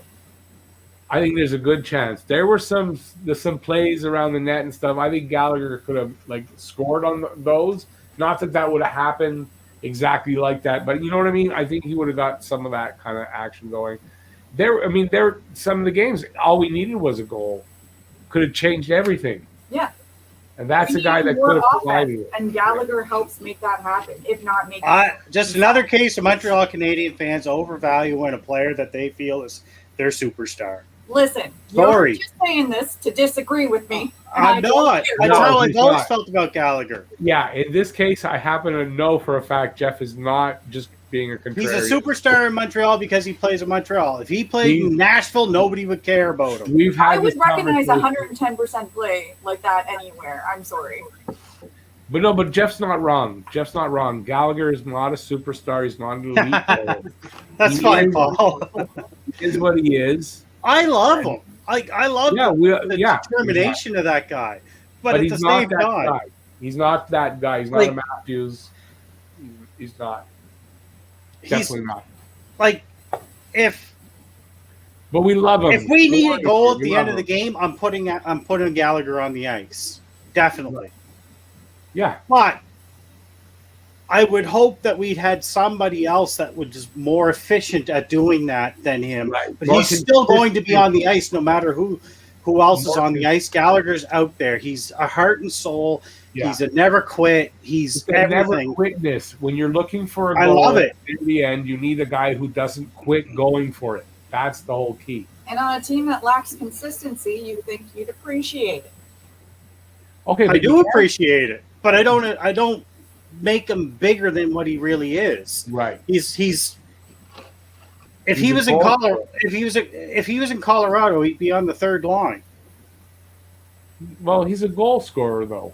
S1: I think there's a good chance. There were some plays around the net and stuff. I think Gallagher could have scored on those. Not that would have happened exactly like that, but you know what I mean? I think he would have got some of that kind of action going. There some of the games, all we needed was a goal. Could have changed everything.
S2: Yeah.
S1: And that's a guy that could have provided it.
S2: And Gallagher helps make that happen, if not make
S3: just another case of Montreal Canadian fans overvaluing a player that they feel is their superstar.
S2: Listen, you're just saying this to disagree with me.
S3: I'm not. That's how I've always felt about Gallagher.
S1: Yeah, in this case, I happen to know for a fact Jeff is not just being a contrarian.
S3: He's a superstar in Montreal because he plays in Montreal. If he played in Nashville, nobody would care about him.
S2: I would recognize 110% play like that anywhere. I'm sorry.
S1: But Jeff's not wrong. Gallagher is not a superstar. He's not an elite player.
S3: That's fine, Paul.
S1: He is what he is.
S3: I love him. I love the determination of that guy. But at the same time,
S1: he's not that guy. He's not a Matthews. He's not. Definitely not.
S3: But
S1: we love him.
S3: If we need a goal at the end of the game, I'm putting Gallagher on the ice. Definitely.
S1: Yeah.
S3: But I would hope that we'd had somebody else that was just more efficient at doing that than him.
S1: Right.
S3: But he's still going to be on the ice no matter who else is on the ice. Gallagher's out there. He's a heart and soul. Yeah. He's a never quit. He's everything.
S1: Never quitness. When you're looking for a goal,
S3: I love it.
S1: In the end, you need a guy who doesn't quit going for it. That's the whole key.
S2: And on a team that lacks consistency, you think you'd appreciate it.
S1: Okay,
S3: I do appreciate it, but I don't make him bigger than what he really is.
S1: Right.
S3: If he was in Colorado, he'd be on the third line.
S1: Well, he's a goal scorer though.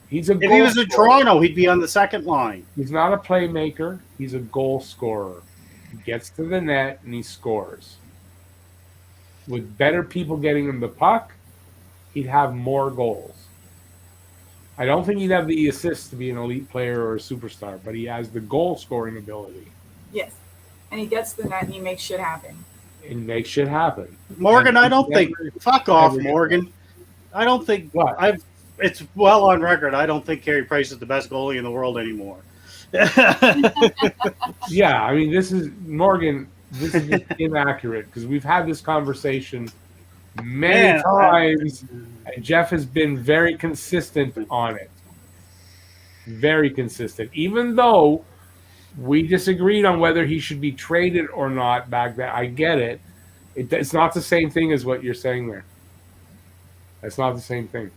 S1: If
S3: he was in Toronto, he'd be on the second line.
S1: He's not a playmaker. He's a goal scorer. He gets to the net and he scores. With better people getting him the puck, he'd have more goals. I don't think he'd have the assists to be an elite player or a superstar, but he has the goal-scoring ability.
S2: Yes, and he gets to the net and he makes shit happen.
S3: Morgan, I don't think. Fuck off, Morgan. I don't think.
S1: What?
S3: It's well on record. I don't think Carey Price is the best goalie in the world anymore.
S1: Yeah, I mean, this is Morgan. This is just inaccurate because we've had this conversation many times, and Jeff has been very consistent on it. Very consistent. Even though we disagreed on whether he should be traded or not back then, I get it. It's not the same thing as what you're saying there. That's not the same thing.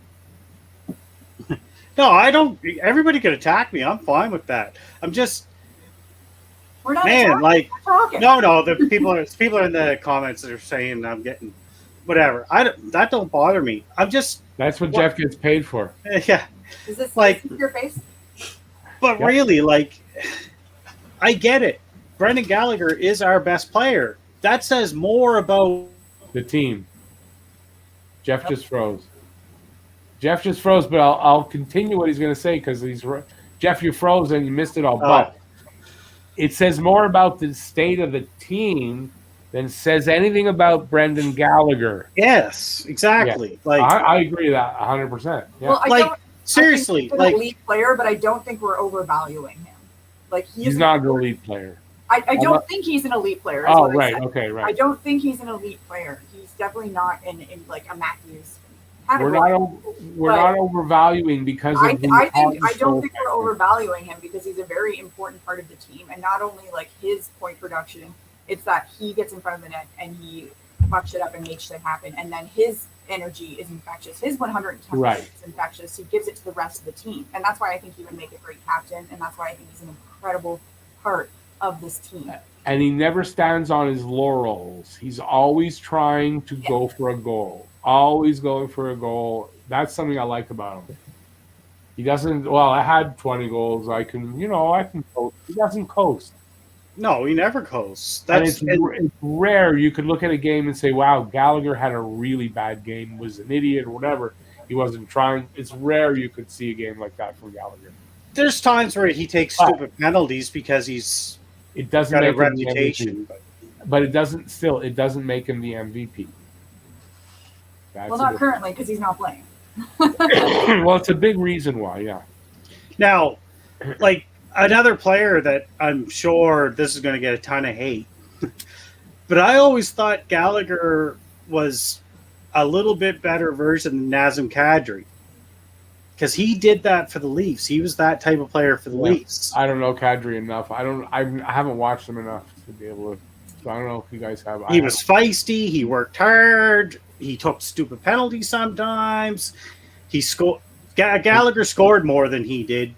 S3: No, I don't. Everybody can attack me. I'm fine with that. I'm just.
S2: We're not
S3: talking. No. The people are in the comments that are saying I'm getting whatever. That don't bother me. I'm just.
S1: That's what Jeff gets paid for.
S3: Yeah.
S2: Is this
S3: like
S2: your face?
S3: But
S1: Yep.
S3: really, like, I get it. Brendan Gallagher is our best player. That says more about
S1: The team. Jeff just froze. Jeff just froze, but I'll continue what he's going to say because Jeff, you froze and you missed it all. But it says more about the state of the team than says anything about Brendan Gallagher.
S3: yes, exactly. Like
S1: I agree with that 100%. Yeah.
S2: Well, I
S3: Like,
S2: don't.
S3: seriously,
S2: I think he's
S3: like
S2: an elite player, but I don't think we're overvaluing him. Like
S1: he's not an elite player.
S2: I don't think he's an elite player. is
S1: Oh,
S2: what I
S1: right.
S2: said.
S1: Okay, right.
S2: I don't think he's an elite player. He's definitely not in like a Matthews
S1: We're
S2: category.
S1: not overvaluing because of
S2: I
S1: the
S2: don't think we're overvaluing him because he's a very important part of the team, and not only like his point production, it's that he gets in front of the net and he fucks it up and makes shit happen, and then his energy is infectious. His 110%
S1: Right.
S2: is infectious. He gives it to the rest of the team, and that's why I think he would make a great captain, and that's why I think he's an incredible part of this team.
S1: And he never stands on his laurels. He's always trying to go for a goal. Always going for a goal. That's something I like about him. He doesn't. Well, I had 20 goals. I can coast. He doesn't coast.
S3: no, he never coasts.
S1: And
S3: That's
S1: it's rare. You could look at a game and say, "Wow, Gallagher had a really bad game. Was an idiot or whatever. He wasn't trying." It's rare you could see a game like that from Gallagher.
S3: there's times where he takes stupid penalties because he's
S1: It doesn't
S3: got a
S1: make him the
S3: reputation.
S1: MVP, but it doesn't make him the MVP. That's
S2: Well, not currently because he's not playing.
S1: well, it's a big reason why. Yeah.
S3: Now, like another player that I'm sure this is going to get a ton of hate, but I always thought Gallagher was a little bit better version than Nazem Kadri because he did that for the Leafs. He was that type of player for the Leafs.
S1: I don't know Kadri enough. I haven't watched him enough to be able to. So I don't know if you guys have.
S3: He was feisty. He worked hard. He took stupid penalties sometimes. He scored. Gallagher scored more than he did,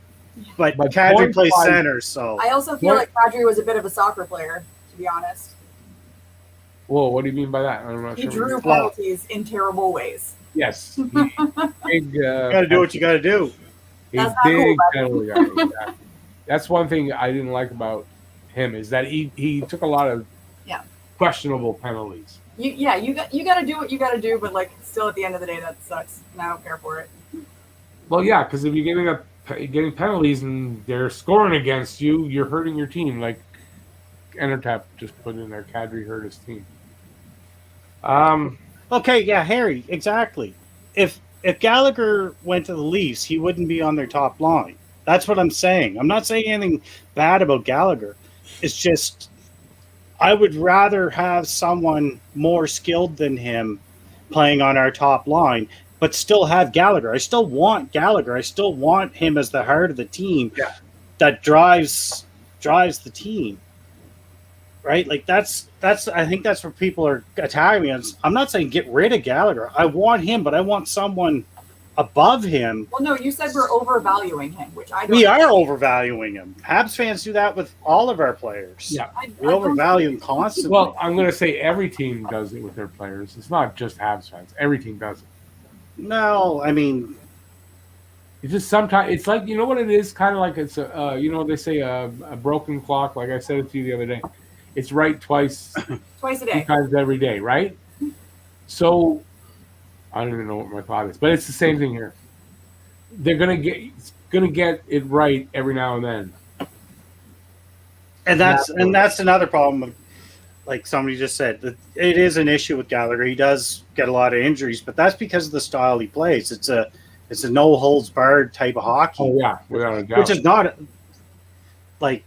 S3: but Kadri plays center. So
S2: I also feel like Kadri was a bit of a soccer player, to be honest.
S1: Whoa, what do you mean by that? I'm not
S2: He
S1: sure.
S2: drew penalties in terrible ways.
S1: Yes. Big.
S3: you got to do what you got to do.
S1: He's
S2: That's not
S1: big
S2: cool,
S1: penalty guy. Yeah. That's one thing I didn't like about him is that he took a lot of questionable penalties.
S2: You got to do what you got to do, but like still at the end of the day that sucks, and I don't care for it.
S1: Well, yeah, because if you're getting penalties and they're scoring against you, you're hurting your team. Like Entertap just put in there, Kadri hurt his team.
S3: Okay, yeah, Harry, exactly. If Gallagher went to the Leafs, he wouldn't be on their top line. That's what I'm saying. I'm not saying anything bad about Gallagher. It's just I would rather have someone more skilled than him playing on our top line, but still have Gallagher. I still want Gallagher. I still want him as the heart of the team that drives the team. Right? Like that's I think that's where people are attacking me. I'm not saying get rid of Gallagher. I want him, but I want someone above him.
S2: Well, no, you said we're overvaluing him, which I don't.
S3: We are overvaluing him. Habs fans do that with all of our players.
S1: Yeah.
S3: We overvalue him constantly.
S1: Well, I'm going to say every team does it with their players. It's not just Habs fans. Every team does it.
S3: No, I mean,
S1: it's just sometimes it's like, you know what it is? Kind of like it's they say a broken clock. Like I said it to you the other day. It's right twice
S2: a
S1: two
S2: day.
S1: times every day, right? So I don't even know what my thought is, but it's the same thing here. They're gonna get it right every now and then.
S3: and that's another problem with, like somebody just said, that it is an issue with Gallagher. He does get a lot of injuries, but that's because of the style he plays. It's a no holds barred type of hockey.
S1: Oh yeah, without a doubt.
S3: Which is not like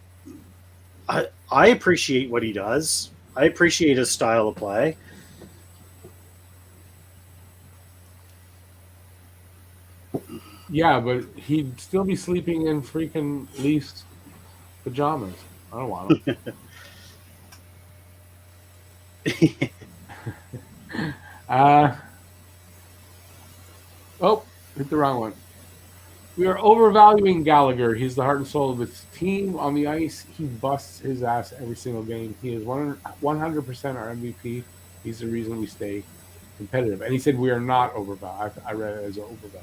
S3: I appreciate what he does. I appreciate his style of play.
S1: Yeah, but he'd still be sleeping in freaking Leafs pajamas. I don't want him. Hit the wrong one. We are overvaluing Gallagher. He's the heart and soul of his team. On the ice, he busts his ass every single game. He is 100% our MVP. He's the reason we stay competitive. And he said we are not overvalued. I read it as overvalued.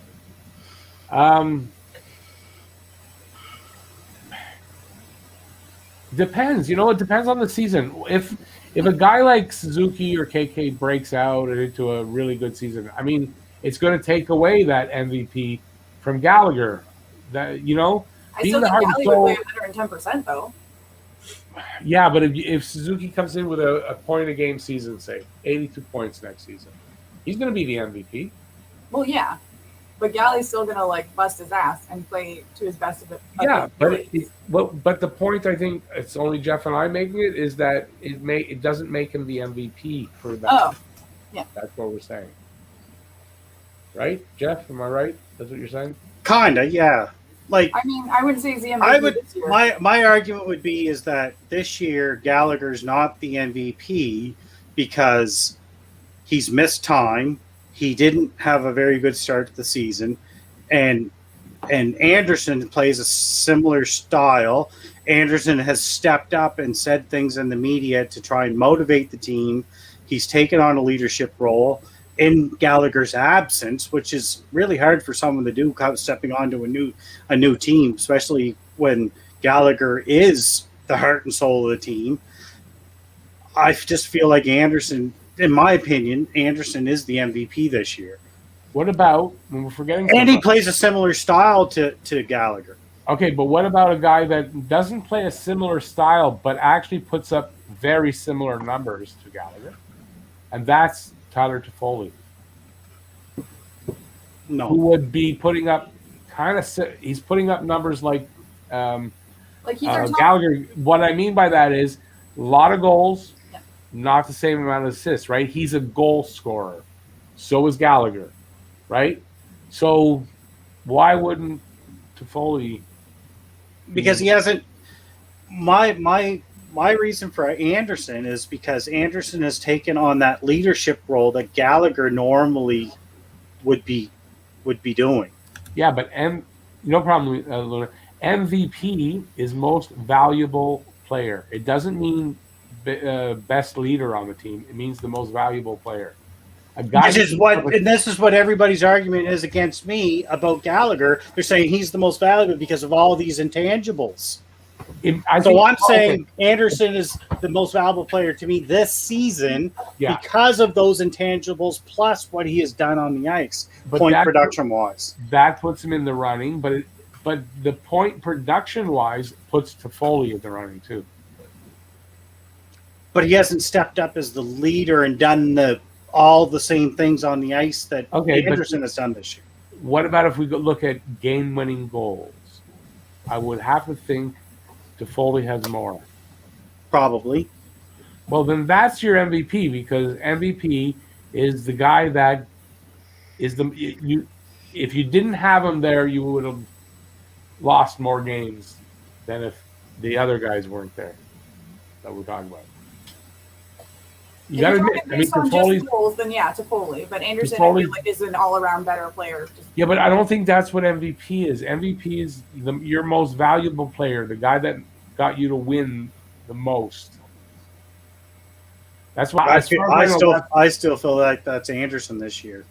S1: Depends. It depends on the season. If a guy like Suzuki or KK breaks out and into a really good season, I mean, it's going to take away that MVP from Gallagher. That
S2: I
S1: being
S2: still
S1: the
S2: think
S1: heart and
S2: Galley
S1: soul.
S2: would play 110% though.
S1: Yeah, but if Suzuki comes in with a point a game season, say 82 points next season, he's going to be the MVP.
S2: Well, yeah, but Galley's still gonna like bust his ass and play to his best of it.
S1: Yeah, but the point I think it's only Jeff and I making it is that it doesn't make him the MVP for that.
S2: Oh, yeah,
S1: that's what we're saying, right, Jeff? Am I right? That's what you're saying.
S3: Kinda, yeah. Like,
S2: I mean, I wouldn't say he's the MVP this year.
S3: My argument would be is that this year Gallagher's not the MVP because he's missed time. He didn't have a very good start to the season, and Anderson plays a similar style. Anderson has stepped up and said things in the media to try and motivate the team. He's taken on a leadership role in Gallagher's absence, which is really hard for someone to do, stepping onto a new team, especially when Gallagher is the heart and soul of the team. I just feel like Anderson, in my opinion, Anderson is the MVP this year.
S1: What about when we're forgetting?
S3: And he plays a similar style to Gallagher.
S1: Okay, but what about a guy that doesn't play a similar style but actually puts up very similar numbers to Gallagher? And that's Tyler Toffoli.
S3: No.
S1: Who would be putting up he's putting up numbers like
S2: He's our top.
S1: Gallagher. What I mean by that is a lot of goals, not the same amount of assists, right? He's a goal scorer. So is Gallagher, right? So why wouldn't Toffoli?
S3: Because he hasn't. My reason for Anderson is because Anderson has taken on that leadership role that Gallagher normally would be doing.
S1: Yeah, but no problem. MVP is most valuable player. It doesn't mean best leader on the team. It means the most valuable player.
S3: This is what everybody's argument is against me about Gallagher. They're saying he's the most valuable because of all these intangibles. I'm saying Anderson is the most valuable player to me this season because of those intangibles plus what he has done on the ice, production-wise.
S1: That puts him in the running, but the point production-wise puts Toffoli in the running too.
S3: But he hasn't stepped up as the leader and done all the same things on the ice that Anderson has done this year.
S1: What about if we look at game-winning goals? I would have to think Toffoli has more.
S3: Probably.
S1: Well, then that's your MVP because MVP is the guy that is if you didn't have him there, you would have lost more games than if the other guys weren't there that we're talking about. You got to admit,
S2: Toffoli's goals, then Toffoli. But Anderson, I feel like, is an all-around better player.
S1: Yeah, but I don't think that's what MVP is. MVP is your most valuable player, the guy that got you to win the most. That's why
S3: I still feel like that's Anderson this year.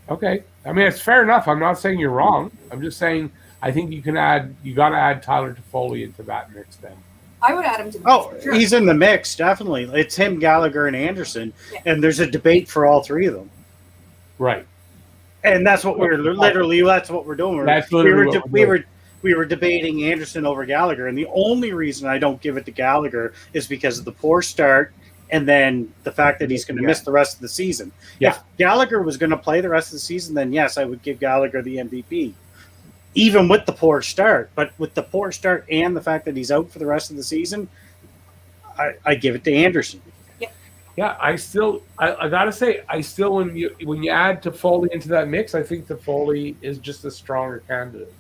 S1: Okay, I mean it's fair enough. I'm not saying you're wrong. I'm just saying I think you got to add Tyler Toffoli into that mix then.
S2: I would add him to the
S3: mix. He's in the mix, definitely. It's him, Gallagher, and Anderson, and there's a debate for all three of them.
S1: Right.
S3: And that's what that's what we're doing. We were debating Anderson over Gallagher, and the only reason I don't give it to Gallagher is because of the poor start and then the fact that he's going to miss the rest of the season.
S1: Yeah.
S3: If Gallagher was going to play the rest of the season, then yes, I would give Gallagher the MVP. Even with the poor start, but with the poor start and the fact that he's out for the rest of the season, I give it to Anderson.
S1: Yeah, I gotta say, when you add Toffoli into that mix, I think Toffoli is just a stronger candidate.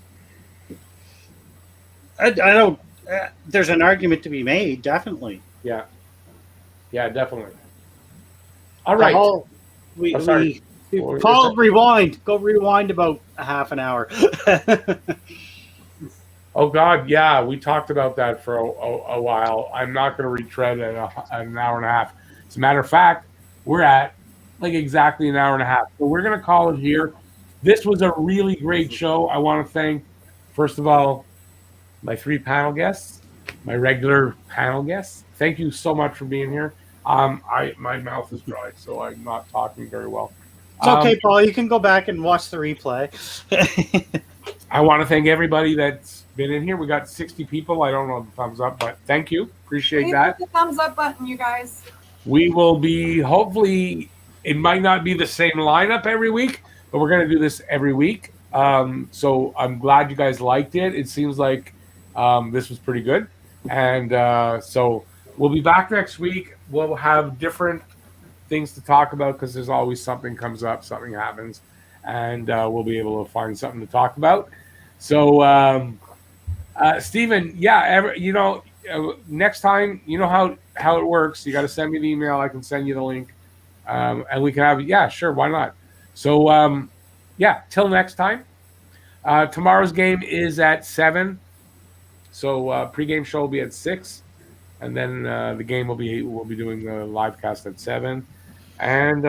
S3: I don't. There's an argument to be made, definitely.
S1: Yeah, definitely. All right.
S3: Rewind. Go rewind about a half an hour.
S1: Oh, God, yeah. We talked about that for a while. I'm not going to retread at an hour and a half. As a matter of fact, we're at exactly an hour and a half. So we're going to call it here. This was a really great show. I want to thank, first of all, my 3 panel guests, my regular panel guests. Thank you so much for being here. My mouth is dry, so I'm not talking very well.
S3: It's okay, Paul. You can go back and watch the replay.
S1: I want to thank everybody that's been in here. We got 60 people. I don't know the thumbs up, but thank you. Appreciate that.
S2: Hit the thumbs up button, you guys.
S1: We will be, hopefully, it might not be the same lineup every week, but we're going to do this every week. So I'm glad you guys liked it. It seems like this was pretty good. And so we'll be back next week. We'll have different things to talk about because there's always something comes up, something happens, and we'll be able to find something to talk about. So, Stephen, next time, you know how it works. You got to send me the email. I can send you the link, and we can have sure, why not? So, till next time. Tomorrow's game is at 7. So pregame show will be at 6, and then the game we'll be doing the live cast at 7, and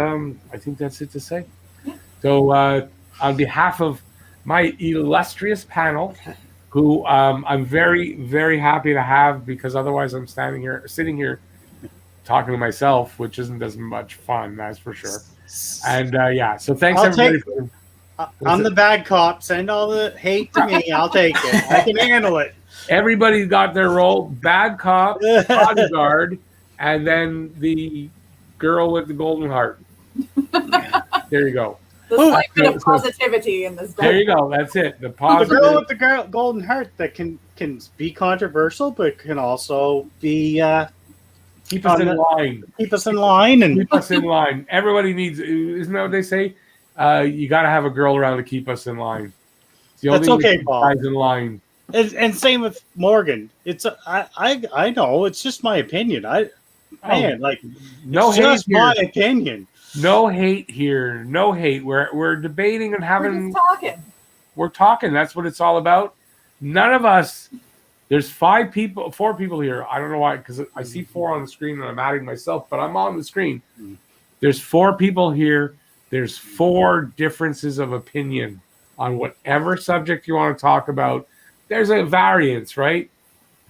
S1: I think that's it to say. So on behalf of my illustrious panel, who I'm very, very happy to have, because otherwise I'm sitting here talking to myself, which isn't as much fun, that's for sure. And so thanks everybody.
S3: I'm the bad cop. Send all the hate to me. I'll take it. I can handle it.
S1: Everybody got their role: bad cop, bodyguard, and then the girl with the golden heart. There you go.
S2: There's a bit of positivity in this.
S1: There you go. That's it. The
S3: girl with the golden heart that can be controversial, but can also be
S1: keep us in line.
S3: Keep us in line and
S1: keep us in line. Everybody needs. Isn't that what they say? You got to have a girl around to keep us in line.
S3: That's okay, Paul.
S1: Guys in line.
S3: And same with Morgan. It's I know it's just my opinion. No hate here. My opinion.
S1: No hate here. No hate. We're debating and having.
S2: We're just talking.
S1: We're talking. That's what it's all about. None of us. There's 4 people here. I don't know why, because I see 4 on the screen and I'm adding myself, but I'm on the screen. There's 4 people here. There's 4 differences of opinion on whatever subject you want to talk about. There's a variance, right?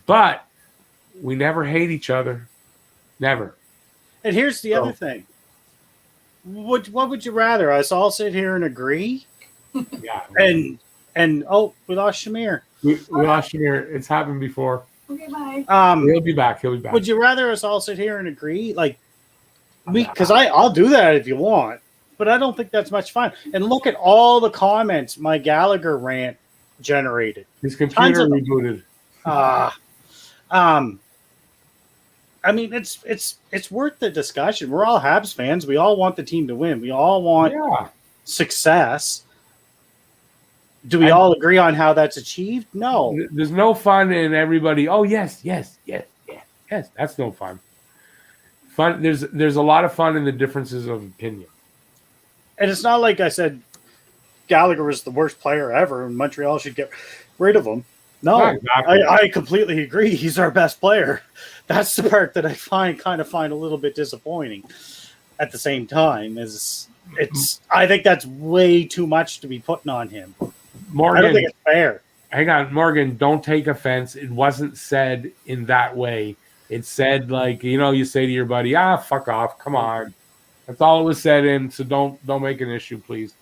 S1: But we never hate each other. Never.
S3: And here's the other thing. What would you rather? Us all sit here and agree?
S1: Yeah.
S3: And we lost Shamir.
S1: We lost Shamir. It's happened before.
S2: Okay, bye.
S1: He'll be back.
S3: Would you rather us all sit here and agree? Because I'll do that if you want. But I don't think that's much fun. And look at all the comments my Gallagher rant generated.
S1: His computer rebooted.
S3: I mean, it's worth the discussion. We're all Habs fans. We all want the team to win. We all want success. Do we all agree on how that's achieved? No.
S1: There's no fun in everybody. Oh, yes. That's no fun. Fun. There's a lot of fun in the differences of opinion.
S3: And it's not like I said Gallagher was the worst player ever and Montreal should get rid of him. No, exactly. I completely agree. He's our best player. That's the part that I find a little bit disappointing. At the same time, I think that's way too much to be putting on him.
S1: Morgan,
S3: I don't think it's fair.
S1: Hang on, Morgan, don't take offense. It wasn't said in that way. It's said you say to your buddy, fuck off, come on. That's all it was said in, so don't make an issue, please.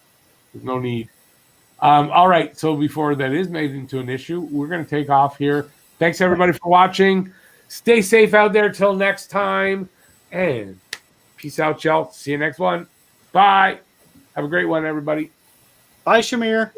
S1: There's no need. All right, so before that is made into an issue, we're going to take off here. Thanks, everybody, for watching. Stay safe out there till next time. And peace out, y'all. See you next one. Bye. Have a great one, everybody.
S3: Bye, Shamir.